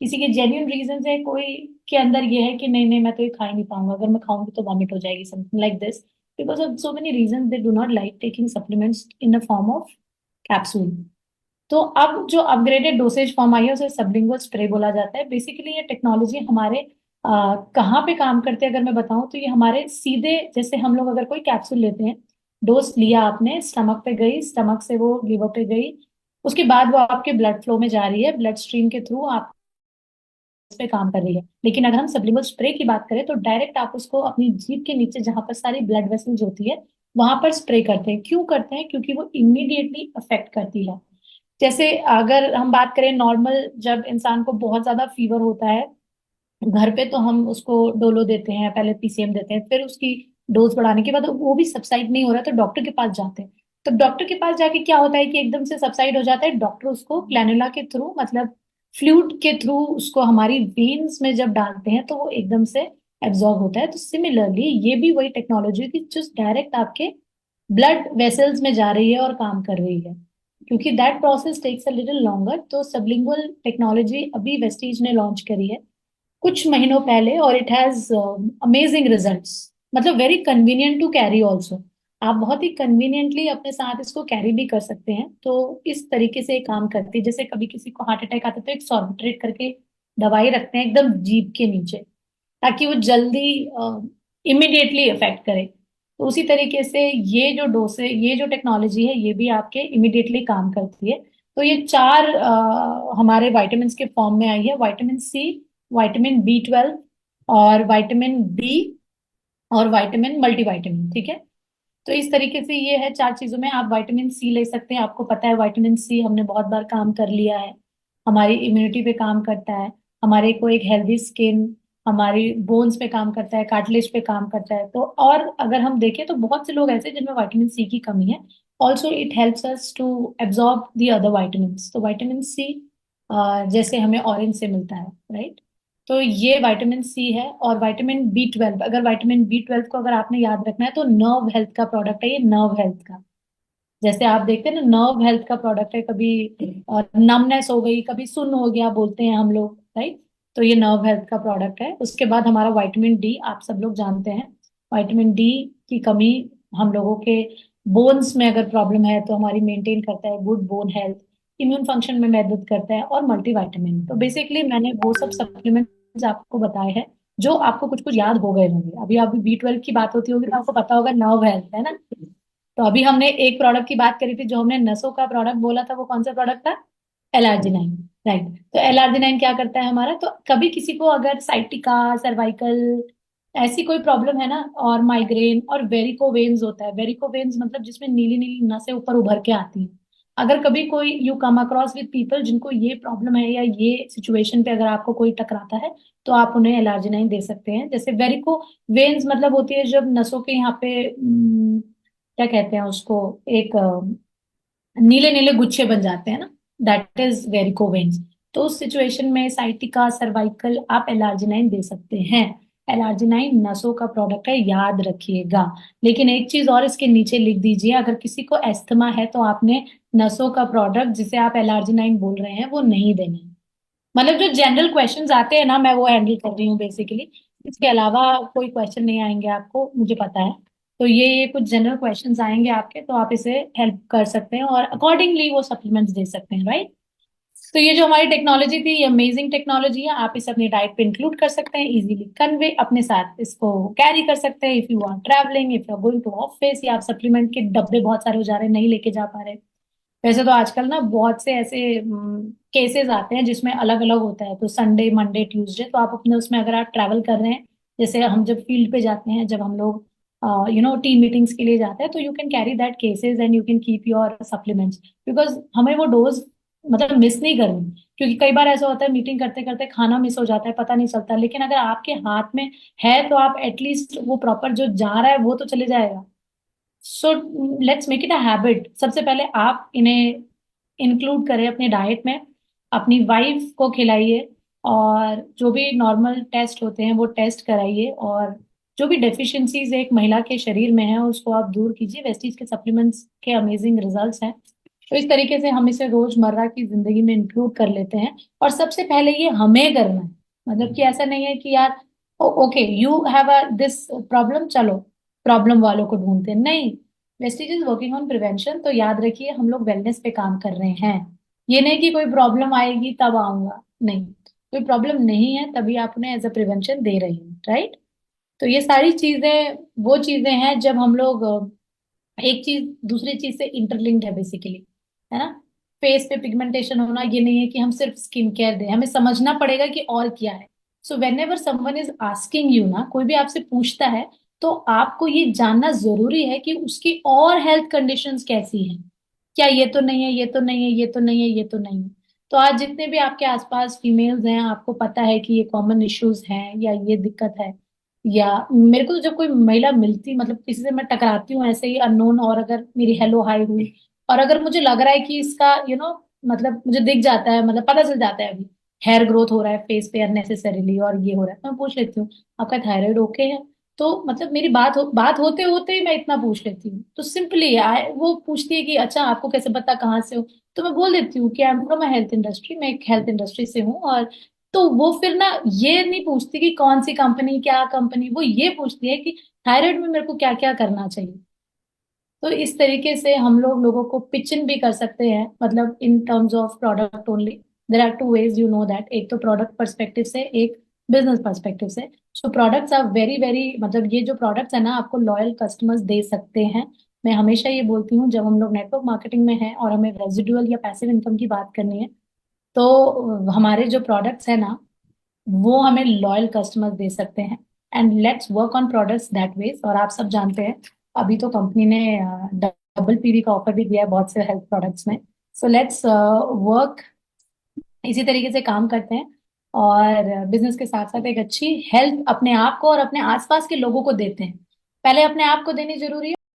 S1: किसी के जेन्युइन रीजन है, कोई के अंदर ये है कि नहीं नहीं मैं तो ये खा ही नहीं पाऊंगा, अगर मैं खाऊंगी तो वॉमिट हो जाएगी, something like this. Because of so many reason they do not like taking supplements in the form of capsule. तो अब जो अपग्रेडेड डोसेज फॉर्म आई है उसे सबलिंगुअल स्प्रे बोला जाता है। बेसिकली ये टेक्नोलॉजी हमारे कहाँ पे काम करते हैं अगर मैं बताऊं, तो ये हमारे सीधे, जैसे हम लोग अगर कोई कैप्सूल लेते हैं, डोज लिया आपने, स्टमक पे गई, स्टमक से वो लिवर पे गई, उसके बाद वो आपके ब्लड फ्लो में जा रही है, ब्लड स्ट्रीम के थ्रू आप इस पे काम कर रही है। लेकिन अगर हम सब्लिमल स्प्रे की बात करें तो डायरेक्ट आप उसको अपनी जीभ के नीचे, जहां पर सारी ब्लड वेसल्स होती है, वहां पर स्प्रे करते हैं। क्यों करते हैं? क्योंकि वो इमीडिएटली अफेक्ट करती है। जैसे अगर हम बात करें नॉर्मल, जब इंसान को बहुत ज्यादा फीवर होता है घर पे, तो हम उसको डोलो देते हैं, पहले पीसीएम देते हैं, फिर उसकी डोज बढ़ाने के बाद वो भी सबसाइड नहीं हो रहा तो डॉक्टर के पास जाते हैं। तो डॉक्टर के पास जाके क्या होता है कि एकदम से सबसाइड हो जाता है, डॉक्टर उसको क्लैनुला के थ्रू, मतलब फ्लूइड के थ्रू उसको हमारी वेन्स में जब डालते हैं तो वो एकदम से एब्जॉर्ब होता है। तो सिमिलरली ये भी वही टेक्नोलॉजी है कि जो डायरेक्ट आपके ब्लड वेसल्स में जा रही है और काम कर रही है। क्योंकि that process takes a little longer, तो सबलिंगुअल टेक्नोलॉजी अभी वेस्टीज ने लॉन्च करी है कुछ महीनों पहले, और इट हैज अमेजिंग रिजल्ट्स। मतलब very convenient to carry also. आप बहुत ही कन्वीनियंटली अपने साथ इसको कैरी भी कर सकते हैं। तो इस तरीके से ये काम करती है। जैसे कभी किसी को हार्ट अटैक आता है तो एक सॉर्बिट्रेट करके दवाई रखते हैं एकदम जीभ के नीचे, ताकि वो जल्दी इमिडिएटली इफेक्ट करे। तो उसी तरीके से ये जो टेक्नोलॉजी है ये भी आपके इमिडिएटली काम करती है। तो ये चार हमारे वाइटामिन के फॉर्म में आई है: विटामिन सी, विटामिन बी 12, और विटामिन डी, और विटामिन मल्टीविटामिन। ठीक है। तो इस तरीके से ये है, चार चीजों में आप विटामिन सी ले सकते हैं। आपको पता है विटामिन सी हमने बहुत बार काम कर लिया है, हमारी इम्यूनिटी पे काम करता है, हमारे को एक हेल्दी स्किन, हमारी बोन्स पे काम करता है, कार्टिलेज पे काम करता है। तो और अगर हम देखें तो बहुत से लोग ऐसे हैं जिनमें विटामिन सी की कमी है। Also it helps us to absorb the other vitamin. तो विटामिन सी जैसे हमें ऑरेंज से मिलता है, राइट। तो ये विटामिन सी है। और विटामिन बी 12, अगर विटामिन बी 12 को अगर आपने याद रखना है तो नर्व हेल्थ का प्रोडक्ट है ये, नर्व हेल्थ का। जैसे आप देखते हैं ना, नर्व हेल्थ का प्रोडक्ट है, कभी नमनेस हो गई, कभी सुन्न हो गया बोलते हैं हम लोग, राइट। तो ये नर्व हेल्थ का प्रोडक्ट है। उसके बाद हमारा विटामिन डी, आप सब लोग जानते हैं, विटामिन डी की कमी हम लोगों के बोन्स में अगर प्रॉब्लम है तो हमारी मेंटेन करता है good bone health, immune function में मदद करता है, और मल्टीविटामिन। तो बेसिकली मैंने वो सब सप्लीमेंट्स आपको बताए हैं जो आपको कुछ कुछ याद हो गए होंगे। अभी अभी बी 12 की बात होती होगी तो आपको पता होगा नर्व हेल्थ है ना। तो अभी हमने एक प्रोडक्ट की बात करी थी, जो हमने नसों का प्रोडक्ट बोला था, वो कौन सा प्रोडक्ट था? एलआरजिनाइन। राइट। तो एलआरजिनाइन क्या करता है हमारा, तो कभी किसी को अगर साइटिका, सर्वाइकल, ऐसी कोई प्रॉब्लम है ना, और माइग्रेन और वेरिको वेन्स होता है, वेरिको वेन्स मतलब जिसमें नीली नीली नसें ऊपर उभर के आती हैं, अगर कभी कोई you come across with people जिनको ये प्रॉब्लम है, या ये सिचुएशन पे अगर आपको कोई टकराता है, तो आप उन्हें एलर्जिनाइन दे सकते हैं। जैसे वेरिको वेन्स मतलब होती है जब नसों के यहाँ पे क्या कहते हैं उसको, एक नीले नीले गुच्छे बन जाते हैं ना, दैट इज वेरिको वेन्स। तो उस सिचुएशन में साइटिका, सर्वाइकल, आप एलर्जिनाइन दे सकते हैं। एलर्जिनाइन नसों का प्रोडक्ट है, याद रखिएगा। लेकिन एक चीज और इसके नीचे लिख दीजिए, अगर किसी को एस्थमा है तो आपने नसों का प्रोडक्ट जिसे आप एलर्जिनाइन बोल रहे हैं वो नहीं देना है। मतलब जो जनरल क्वेश्चंस आते हैं ना, मैं वो हैंडल कर रही हूँ बेसिकली। इसके अलावा कोई क्वेश्चन नहीं आएंगे आपको, मुझे पता है। तो ये कुछ जनरल क्वेश्चंस आएंगे आपके, तो आप इसे हेल्प कर सकते हैं और अकॉर्डिंगली वो सप्लीमेंट्स दे सकते हैं, राइट। तो ये जो हमारी टेक्नोलॉजी थी, ये अमेजिंग टेक्नोलॉजी है। आप इसे अपनी डाइट पे इंक्लूड कर सकते हैं, इजीली कन्वे अपने साथ इसको कैरी कर सकते हैं। If you are travelling, if you are going to office, या आप सप्लीमेंट के डब्बे बहुत सारे हो जा रहे हैं, नहीं लेके जा पा रहे। वैसे तो आजकल ना बहुत से ऐसे केसेस आते हैं जिसमें अलग अलग होता है, तो संडे, मंडे, ट्यूसडे, तो आप अपने उसमें अगर आप ट्रैवल कर रहे हैं, जैसे हम जब फील्ड पे जाते हैं, जब हम लोग टीम मीटिंग्स के लिए जाते हैं, तो you can carry that cases and you can keep your supplements, because हमें वो डोज मतलब मिस नहीं करनी। क्योंकि कई बार ऐसा होता है मीटिंग करते करते खाना मिस हो जाता है, पता नहीं चलता। लेकिन अगर आपके हाथ में है तो आप एटलीस्ट वो प्रॉपर जो जा रहा है वो तो चले जाएगा। So let's make it a habit. सबसे पहले आप इन्हें इंक्लूड करें अपनी डाइट में, अपनी वाइफ को खिलाइए, और जो भी नॉर्मल टेस्ट होते हैं वो टेस्ट कराइए, और जो भी डेफिशिएंसीज एक महिला के शरीर में है उसको आप दूर कीजिए। वेस्टीज के सप्लीमेंट्स के अमेजिंग रिजल्ट्स हैं। तो इस तरीके से हम इसे रोजमर्रा की जिंदगी में इंक्लूड कर लेते हैं। और सबसे पहले ये हमें करना है, मतलब कि ऐसा नहीं है कि यार okay you have a this problem, चलो प्रॉब्लम वालों को ढूंढते हैं, नहीं। Vestige is working on prevention. तो याद रखिए हम लोग वेलनेस पे काम कर रहे हैं। ये नहीं कि कोई प्रॉब्लम आएगी तब आऊंगा, नहीं। कोई प्रॉब्लम नहीं है तभी आप उन्हें एज अ प्रिवेंशन दे रही हैं, राइट। तो ये सारी चीजें वो चीजें हैं जब हम लोग एक चीज दूसरी चीज से इंटरलिंक्ड है बेसिकली, है ना। फेस पे पिगमेंटेशन होना ये नहीं है कि हम सिर्फ स्किन केयर दें, हमें समझना पड़ेगा कि और क्या है। So when ever someone is asking you ना, कोई भी आपसे पूछता है, तो आपको ये जानना जरूरी है कि उसकी और हेल्थ कंडीशंस कैसी हैं। क्या ये तो नहीं है, ये तो नहीं है, ये तो नहीं है, ये तो नहीं है। तो आज जितने भी आपके आसपास फीमेल्स हैं, आपको पता है कि ये कॉमन इश्यूज हैं या ये दिक्कत है। या मेरे को तो जब कोई महिला मिलती, मतलब किसी से मैं टकराती हूँ ऐसे ही अननोन, और अगर मेरी हेलो हाय हुई, और अगर मुझे लग रहा है कि इसका मतलब मुझे दिख जाता है, मतलब पता चल जाता है अभी हेयर ग्रोथ हो रहा है फेस पे अननेसेसरीली, और ये हो रहा है, तो मैं पूछ लेती हूँ आपका थायराइड ओके है। तो मतलब मेरी बात होते होते ही मैं इतना पूछ लेती हूँ। तो सिंपली वो पूछती है कि अच्छा आपको कैसे पता, कहाँ से हो। तो मैं बोल देती हूँ कि I am from a health industry, मैं एक हेल्थ इंडस्ट्री से हूँ। और तो वो फिर ना ये नहीं पूछती कि कौन सी कंपनी, क्या कंपनी, वो ये पूछती है कि थायराइड में मेरे को क्या क्या करना चाहिए। तो इस तरीके से हम लोग लोगों को पिच इन भी कर सकते हैं, मतलब in terms of product only. There are two ways, you know that, एक तो प्रोडक्ट पर्सपेक्टिव से, एक बिजनेस पर्सपेक्टिव से। So products are very very, मतलब ये जो प्रोडक्ट्स है ना, आपको लॉयल कस्टमर्स दे सकते हैं। मैं हमेशा ये बोलती हूँ, जब हम लोग नेटवर्क मार्केटिंग में हैं और हमें रेजिडुअल या पैसिव इनकम की बात करनी है, तो हमारे जो प्रोडक्ट्स है ना, वो हमें लॉयल कस्टमर्स दे सकते हैं। And let's work on products that ways. और आप सब जानते हैं अभी तो कंपनी ने डबल पीवी का ऑफर भी दिया है बहुत से हेल्थ प्रोडक्ट्स में। सो लेट्स वर्क, इसी तरीके से काम करते हैं, और बिजनेस के साथ साथ एक अच्छी हेल्थ अपने आप को और अपने आसपास के लोगों को देते हैं। पहले अपने आप को देनी जरूरी है।